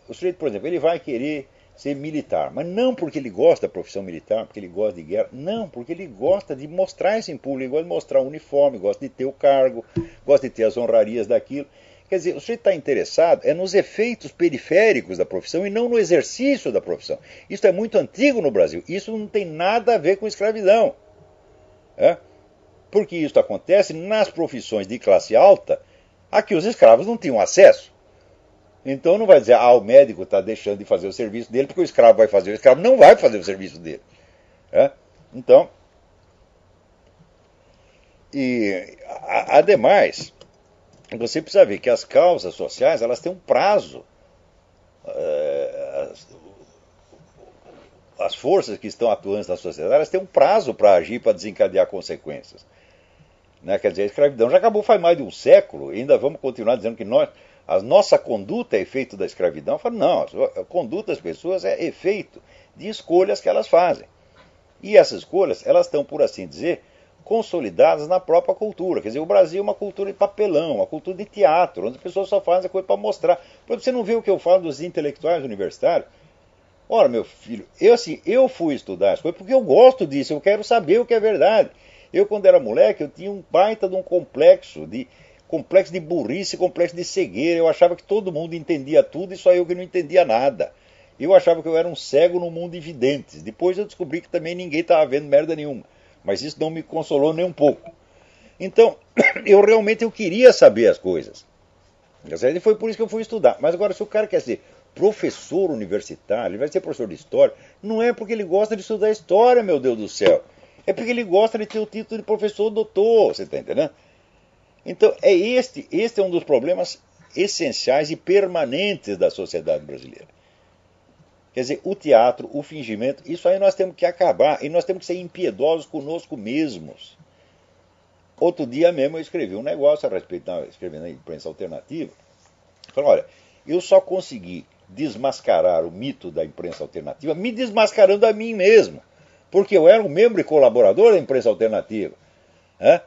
o sujeito, por exemplo, ele vai querer ser militar, mas não porque ele gosta da profissão militar, porque ele gosta de guerra, não, porque ele gosta de mostrar isso em público, ele gosta de mostrar o uniforme, gosta de ter o cargo, gosta de ter as honrarias daquilo. Quer dizer, o sujeito está interessado nos efeitos periféricos da profissão e não no exercício da profissão. Isso é muito antigo no Brasil, isso não tem nada a ver com escravidão. Porque isso acontece nas profissões de classe alta a que os escravos não tinham acesso. Então não vai dizer, o médico está deixando de fazer o serviço dele porque o escravo vai fazer. O escravo não vai fazer o serviço dele. Então, ademais, você precisa ver que as causas sociais elas têm um prazo. As forças que estão atuantes na sociedade elas têm um prazo para agir, para desencadear consequências. Né? Quer dizer, a escravidão já acabou faz mais de um século, e ainda vamos continuar dizendo que a nossa conduta é efeito da escravidão. Eu falo, não, a conduta das pessoas é efeito de escolhas que elas fazem. E essas escolhas, elas estão, por assim dizer, consolidadas na própria cultura. Quer dizer, o Brasil é uma cultura de papelão, uma cultura de teatro, onde as pessoas só fazem a coisa para mostrar. Porque você não vê o que eu falo dos intelectuais universitários? Ora, meu filho, eu fui estudar as coisas porque eu gosto disso, eu quero saber o que é verdade. Eu, quando era moleque, eu tinha um baita de um complexo de burrice, complexo de cegueira. Eu achava que todo mundo entendia tudo e só eu que não entendia nada. Eu achava que eu era um cego no mundo de videntes. Depois eu descobri que também ninguém estava vendo merda nenhuma. Mas isso não me consolou nem um pouco. Então, eu queria saber as coisas. E foi por isso que eu fui estudar. Mas agora, se o cara quer ser professor universitário, ele vai ser professor de história, não é porque ele gosta de estudar história, meu Deus do céu. É porque ele gosta de ter o título de professor doutor, você está entendendo? Então, este é um dos problemas essenciais e permanentes da sociedade brasileira. Quer dizer, o teatro, o fingimento, isso aí nós temos que acabar, e nós temos que ser impiedosos conosco mesmos. Outro dia mesmo eu escrevi um negócio a respeito, escrevi na imprensa alternativa, falei, olha, eu só consegui desmascarar o mito da imprensa alternativa me desmascarando a mim mesmo, porque eu era um membro e colaborador da imprensa alternativa. Né?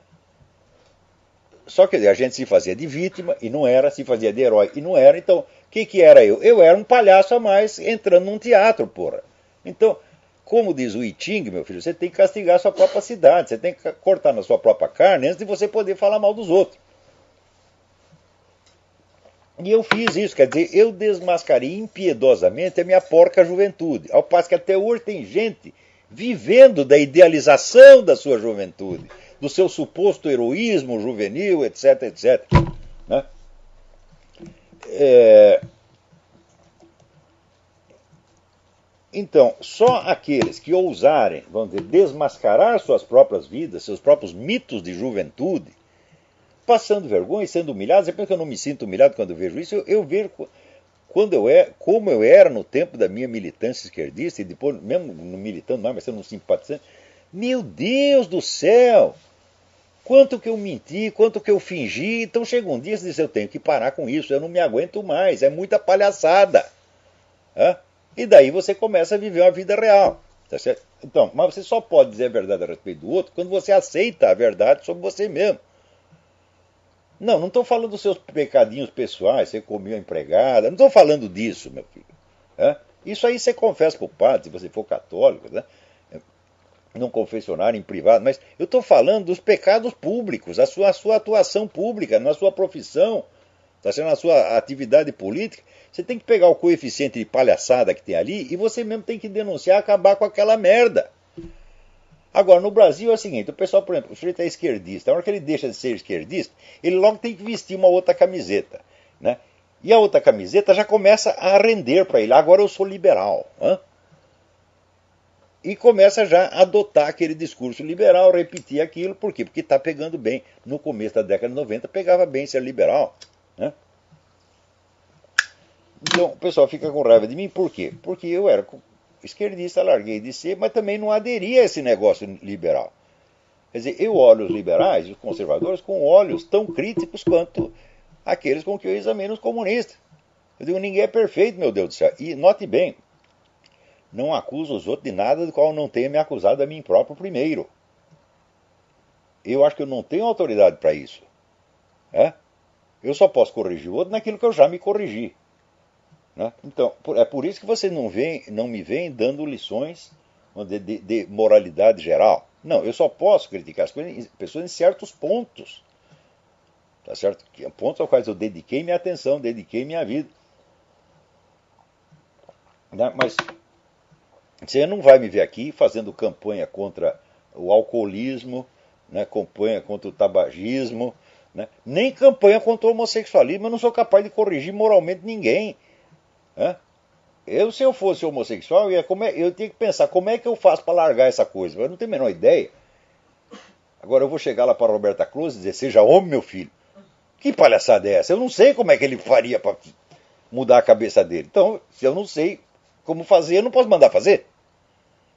Só que a gente se fazia de vítima e não era, se fazia de herói e não era, então o que era eu? Eu era um palhaço a mais entrando num teatro, porra. Então, como diz o I Ching, meu filho, você tem que castigar a sua própria cidade, você tem que cortar na sua própria carne antes de você poder falar mal dos outros. E eu fiz isso, quer dizer, eu desmascarei impiedosamente a minha porca juventude. Ao passo que até hoje tem gente vivendo da idealização da sua juventude, do seu suposto heroísmo juvenil, etc, etc. Né? Então, só aqueles que ousarem, vamos dizer, desmascarar suas próprias vidas, seus próprios mitos de juventude, passando vergonha e sendo humilhados, é porque eu não me sinto humilhado quando eu vejo isso, eu vejo como eu era no tempo da minha militância esquerdista, e depois, mesmo não militando mais, mas sendo um simpatizante, meu Deus do céu! Quanto que eu menti, quanto que eu fingi, então chega um dia e você diz, eu tenho que parar com isso, eu não me aguento mais, é muita palhaçada. E daí você começa a viver uma vida real. Tá certo? Então, mas você só pode dizer a verdade a respeito do outro quando você aceita a verdade sobre você mesmo. Não estou falando dos seus pecadinhos pessoais, você comeu a empregada, não estou falando disso, meu filho. Isso aí você confessa para o padre, se você for católico, né? Num confessionário, em privado, mas eu estou falando dos pecados públicos, a sua atuação pública, na sua profissão, tá sendo na sua atividade política. Você tem que pegar o coeficiente de palhaçada que tem ali e você mesmo tem que denunciar, acabar com aquela merda. Agora, no Brasil é o seguinte, o pessoal, por exemplo, o sujeito é esquerdista, na hora que ele deixa de ser esquerdista, ele logo tem que vestir uma outra camiseta, né? E a outra camiseta já começa a render para ele, agora eu sou liberal, e começa já a adotar aquele discurso liberal, repetir aquilo, por quê? Porque está pegando bem. No começo da década de 90 pegava bem ser liberal, né? Então o pessoal fica com raiva de mim, por quê? Porque eu era esquerdista, larguei de ser, mas também não aderia a esse negócio liberal. Quer dizer, eu olho os liberais, os conservadores, com olhos tão críticos quanto aqueles com que eu examino os comunistas. Eu digo, ninguém é perfeito, meu Deus do céu. E note bem, não acuso os outros de nada do qual não tenha me acusado a mim próprio primeiro. Eu acho que eu não tenho autoridade para isso. Eu só posso corrigir o outro naquilo que eu já me corrigi. Né? Então, é por isso que você não me vem dando lições de moralidade geral. Não, eu só posso criticar as pessoas em certos pontos. Tá certo? Pontos aos quais eu dediquei minha atenção, dediquei minha vida. Né? Mas você não vai me ver aqui fazendo campanha contra o alcoolismo, né? Campanha contra o tabagismo, né? Nem campanha contra o homossexualismo. Eu não sou capaz de corrigir moralmente ninguém. Se eu fosse homossexual, eu tinha que pensar como é que eu faço para largar essa coisa. Eu não tenho a menor ideia. Agora eu vou chegar lá para Roberta Close e dizer, seja homem, meu filho. Que palhaçada é essa? Eu não sei como é que ele faria para mudar a cabeça dele. Então, se eu não sei como fazer, eu não posso mandar fazer.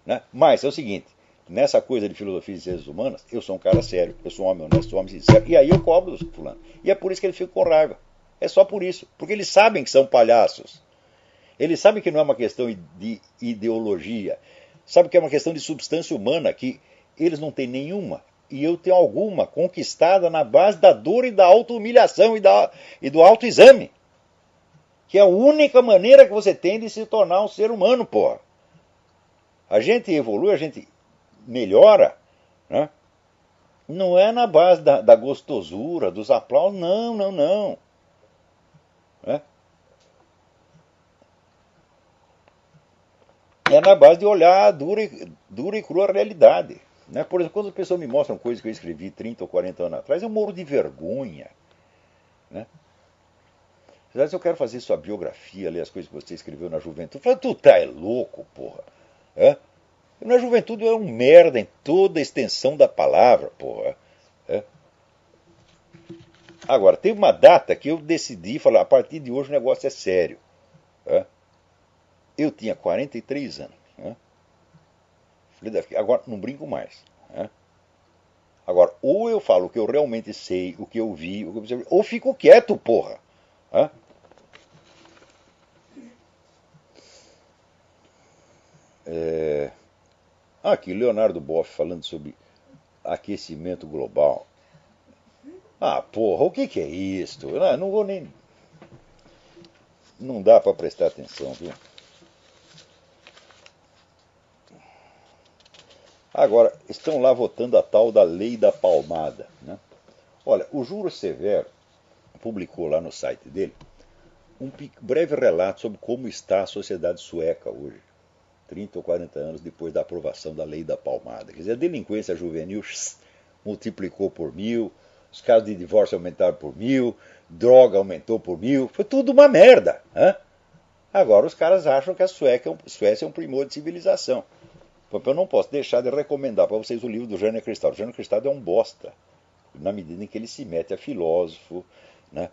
Né? Mas é o seguinte, nessa coisa de filosofia e ciências humanas, eu sou um cara sério, eu sou um homem honesto, sou um homem sincero, e aí eu cobro do fulano. E é por isso que ele fica com raiva. É só por isso. Porque eles sabem que são palhaços. Eles sabem que não é uma questão de ideologia. Sabem que é uma questão de substância humana, que eles não têm nenhuma. E eu tenho alguma conquistada na base da dor e da auto-humilhação e do autoexame. Que é a única maneira que você tem de se tornar um ser humano, porra. A gente evolui, a gente melhora, né? Não é na base da gostosura, dos aplausos, não, não, não. Né? É na base de olhar a dura e crua realidade. Né? Por exemplo, quando as pessoas me mostram coisas que eu escrevi 30 ou 40 anos atrás, eu morro de vergonha. Né? Às vezes eu quero fazer sua biografia, ler as coisas que você escreveu na juventude. Eu falo, tu tá louco, porra. É? Na juventude eu era um merda em toda a extensão da palavra, porra. É? Agora, teve uma data que eu decidi falar, a partir de hoje o negócio é sério. É? Eu tinha 43 anos. É? Agora, não brinco mais. É? Agora, ou eu falo o que eu realmente sei, o que eu vi, o que eu observei, ou fico quieto, porra. É? Aqui, Leonardo Boff falando sobre aquecimento global. Ah, porra, o que é isso? Não vou nem... Não dá para prestar atenção, viu? Agora, estão lá votando a tal da lei da palmada. Né? Olha, o Juro Severo publicou lá no site dele um breve relato sobre como está a sociedade sueca hoje, 30 ou 40 anos depois da aprovação da lei da palmada. Quer dizer, a delinquência juvenil multiplicou por 1000, os casos de divórcio aumentaram por 1000, droga aumentou por 1000, foi tudo uma merda. Hein? Agora os caras acham que a Suécia é um primor de civilização. Eu não posso deixar de recomendar para vocês o livro do Jânio Cristado. O Jânio Cristado é um bosta, na medida em que ele se mete a filósofo, né,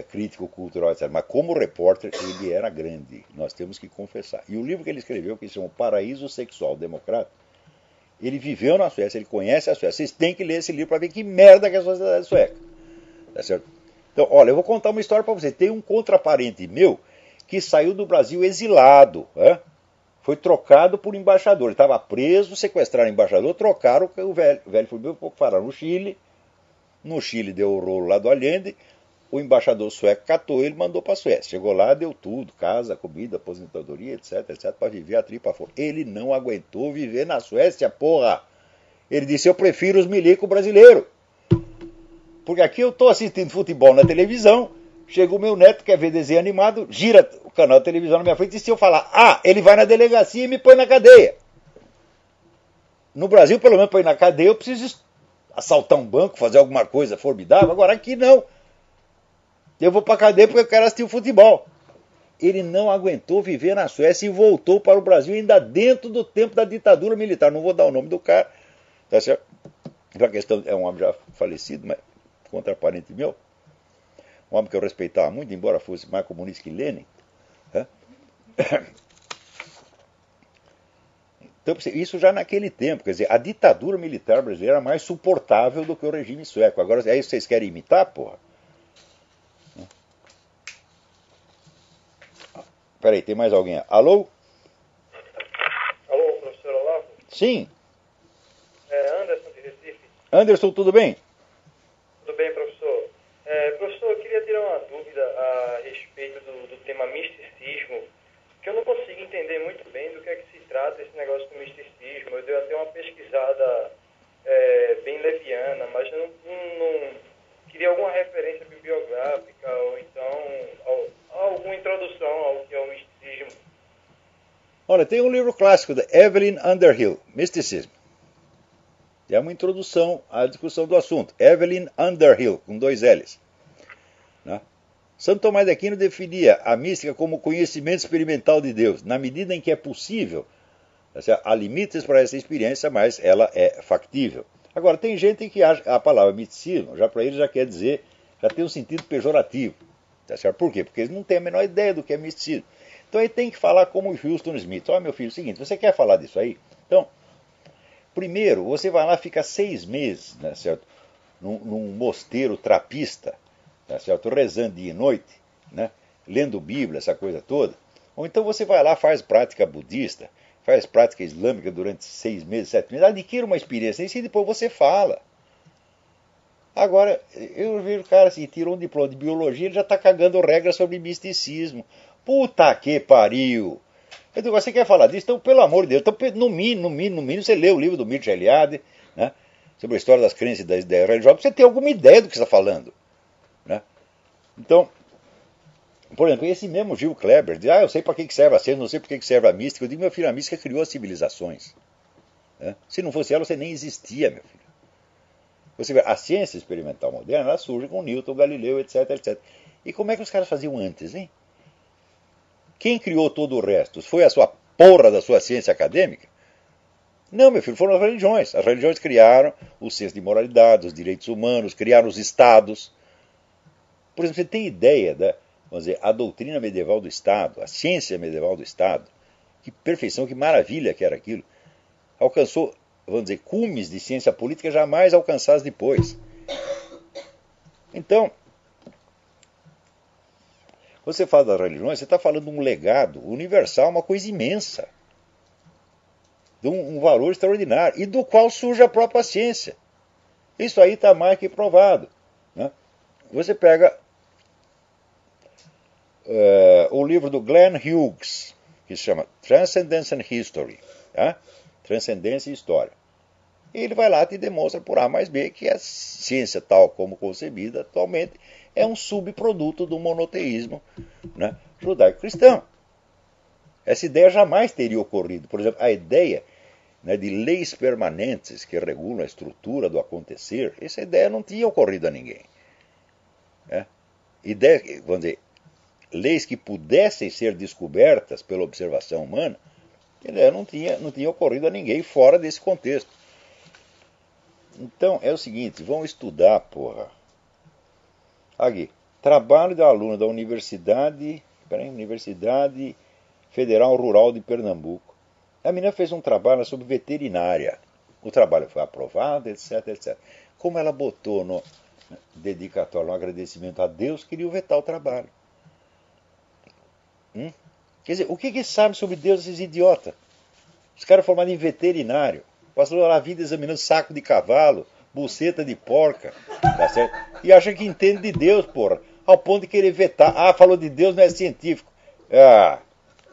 crítico cultural, etc. Mas como repórter ele era grande, nós temos que confessar. E o livro que ele escreveu, que se chama Paraíso Sexual Democrata, ele viveu na Suécia, ele conhece a Suécia. Vocês têm que ler esse livro para ver que merda que é a sociedade sueca. Tá certo? Então, olha, eu vou contar uma história para vocês. Tem um contraparente meu que saiu do Brasil exilado. Foi trocado por embaixador. Ele estava preso, sequestraram o embaixador, trocaram o velho. O velho foi um pouco parar no Chile. No Chile deu o rolo lá do Allende. O embaixador sueco catou ele e mandou para a Suécia. Chegou lá, deu tudo, casa, comida, aposentadoria, etc, etc, para viver a tripa fora. Ele não aguentou viver na Suécia, porra. Ele disse, eu prefiro os milico brasileiros. Porque aqui eu estou assistindo futebol na televisão, chega o meu neto, quer ver desenho animado, gira o canal de televisão na minha frente e se eu falar, ele vai na delegacia e me põe na cadeia. No Brasil, pelo menos, para ir na cadeia, eu preciso assaltar um banco, fazer alguma coisa formidável. Agora aqui não. Eu vou para a cadeia porque eu quero assistir o futebol. Ele não aguentou viver na Suécia e voltou para o Brasil ainda dentro do tempo da ditadura militar. Não vou dar o nome do cara. Tá certo? A questão é um homem já falecido, mas contraparente meu. Um homem que eu respeitava muito, embora fosse mais comunista que Lenin. Então, isso já naquele tempo. Quer dizer, a ditadura militar brasileira era mais suportável do que o regime sueco. Agora, é isso que vocês querem imitar, porra? Peraí, tem mais alguém? Alô? Alô, professor Olavo? Sim. Anderson de Recife. Anderson, tudo bem? Tudo bem, professor? Professor, eu queria tirar uma dúvida a respeito do tema misticismo, que eu não consigo entender muito bem do que é que se trata esse negócio do misticismo. Eu dei até uma pesquisada bem leviana, mas eu não queria alguma referência bibliográfica ou então alguma introdução ao que é o misticismo. Olha, tem um livro clássico da Evelyn Underhill, Mysticism. É uma introdução à discussão do assunto. Evelyn Underhill, com 2 L's. Né? Santo Tomás de Aquino definia a mística como conhecimento experimental de Deus, na medida em que é possível. Há limites para essa experiência, mas ela é factível. Agora, tem gente que acha a palavra misticismo, já para eles já quer dizer, já tem um sentido pejorativo. Tá certo? Por quê? Porque eles não têm a menor ideia do que é misticismo. Então aí tem que falar como o Houston Smith. Olha, meu filho, é o seguinte, você quer falar disso aí? Então, primeiro, você vai lá, fica 6 meses, né, certo? Num mosteiro trapista, tá certo? Rezando dia e noite, né? Lendo Bíblia, essa coisa toda. Ou então você vai lá, faz prática budista, faz prática islâmica durante 6 meses, 7 meses, adquire uma experiência e depois você fala. Agora, eu vejo o cara assim, tirou um diploma de biologia, ele já está cagando regras sobre misticismo. Puta que pariu! Eu digo, você quer falar disso? Então, pelo amor de Deus, então, no mínimo, você lê o livro do Mircea Eliade, né, sobre a história das crenças e das ideias religiosas, pra você ter alguma ideia do que você está falando. Né? Então, por exemplo, esse mesmo Gil Kleber diz, eu sei para que serve a ciência, não sei para que serve a mística. Eu digo, meu filho, a mística criou as civilizações. Né? Se não fosse ela, você nem existia, meu filho. Você vê, a ciência experimental moderna, ela surge com Newton, Galileu, etc, etc. E como é que os caras faziam antes, hein? Quem criou todo o resto? Foi a sua porra da sua ciência acadêmica? Não, meu filho, foram as religiões. As religiões criaram o senso de moralidade, os direitos humanos, criaram os estados. Por exemplo, você tem ideia da, vamos dizer, a doutrina medieval do Estado, a ciência medieval do Estado? Que perfeição, que maravilha que era aquilo. Alcançou, vamos dizer, cumes de ciência política jamais alcançados depois. Então, você fala das religiões, você está falando de um legado universal, uma coisa imensa, de um valor extraordinário, e do qual surge a própria ciência. Isso aí está mais que provado. Né? Você pega o livro do Glenn Hughes, que se chama Transcendence and History, tá? Transcendência e História. E ele vai lá e te demonstra por A mais B que a ciência tal como concebida atualmente é um subproduto do monoteísmo, né, judaico-cristão. Essa ideia jamais teria ocorrido. Por exemplo, a ideia, né, de leis permanentes que regulam a estrutura do acontecer, essa ideia não tinha ocorrido a ninguém. Né? Ideia, vamos dizer, leis que pudessem ser descobertas pela observação humana, a ideia não tinha ocorrido a ninguém fora desse contexto. Então, é o seguinte, vão estudar, porra. Aqui, trabalho da aluna da Universidade Federal Rural de Pernambuco. A menina fez um trabalho sobre veterinária. O trabalho foi aprovado, etc, etc. Como ela botou no dedicatório, no agradecimento a Deus, queria vetar o trabalho. Quer dizer, o que sabe sobre Deus esses idiotas? Os caras formados em veterinário. Passaram a vida examinando saco de cavalo, buceta de porca, tá certo? E acha que entende de Deus, porra. Ao ponto de querer vetar. Falou de Deus, não é científico.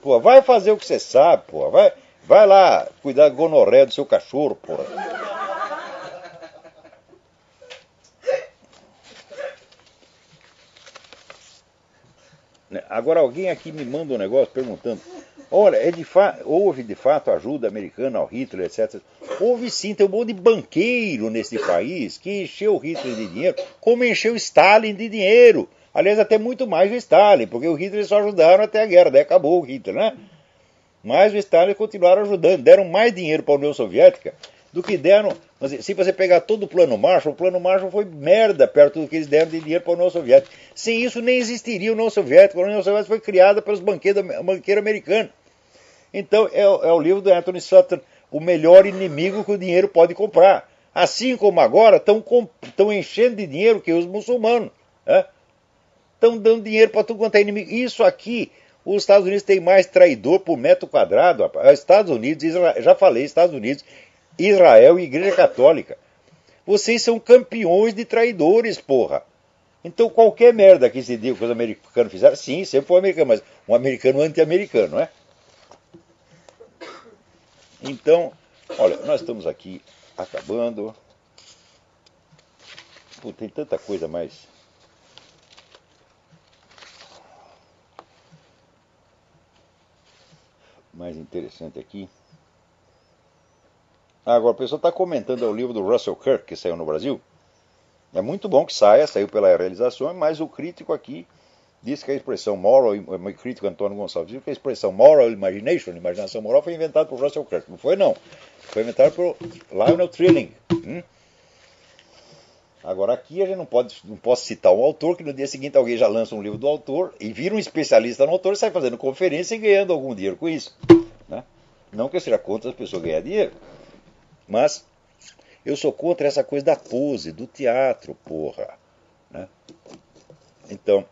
Pô, vai fazer o que você sabe, porra. Vai lá cuidar da gonorreia do seu cachorro, porra. Agora alguém aqui me manda um negócio perguntando, olha, houve de fato ajuda americana ao Hitler, etc. Houve sim, tem um monte de banqueiro nesse país que encheu o Hitler de dinheiro, como encheu o Stalin de dinheiro. Aliás, até muito mais o Stalin, porque o Hitler só ajudaram até a guerra, daí acabou o Hitler, né? Mas o Stalin continuaram ajudando, deram mais dinheiro para a União Soviética do que deram. Se você pegar todo o Plano Marshall foi merda perto do que eles deram de dinheiro para a União Soviética. Sem isso nem existiria a União Soviética. A União Soviética foi criada pelos banqueiros americanos. Então é o livro do Anthony Sutton, o melhor inimigo que o dinheiro pode comprar. Assim como agora estão enchendo de dinheiro que os muçulmanos. Estão dando dinheiro para tudo quanto é inimigo. Isso aqui, os Estados Unidos têm mais traidor por metro quadrado. Estados Unidos, Israel, já falei, Estados Unidos, Israel e Igreja Católica. Vocês são campeões de traidores, porra. Então qualquer merda que se diga que os americanos fizeram, sim, sempre foi americano, mas um americano anti-americano, não é? Então, olha, nós estamos aqui acabando. Pô, tem tanta coisa mais interessante aqui. Agora, o pessoal está comentando o livro do Russell Kirk, que saiu no Brasil. É muito bom que saiu pela realização, mas o crítico aqui diz que a expressão moral, o crítico Antônio Gonçalves, diz que a expressão moral imagination, imaginação moral, foi inventada por Russell Kirk. Não foi, não. Foi inventado por Lionel Trilling. Agora, aqui a gente não pode citar um autor, que no dia seguinte alguém já lança um livro do autor e vira um especialista no autor e sai fazendo conferência e ganhando algum dinheiro com isso. Né? Não que eu seja contra as pessoas ganhar dinheiro. Mas eu sou contra essa coisa da pose, do teatro, porra. Né? Então,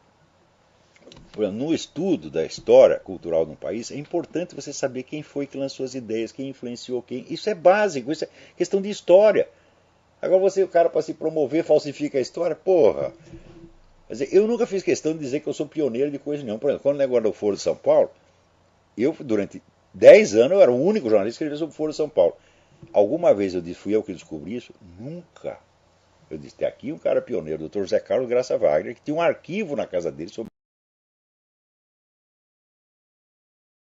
no estudo da história cultural de um país, é importante você saber quem foi que lançou as ideias, quem influenciou quem. Isso é básico, isso é questão de história. Agora você, o cara, para se promover, falsifica a história, porra. Quer dizer, eu nunca fiz questão de dizer que eu sou pioneiro de coisa nenhuma. Por exemplo, quando o negócio do Foro de São Paulo, eu, durante 10 anos, eu era o único jornalista que escrevia sobre o Foro de São Paulo. Alguma vez eu disse, fui eu que descobri isso? Nunca. Eu disse, tem aqui um cara pioneiro, o Dr. José Carlos Graça Wagner, que tinha um arquivo na casa dele sobre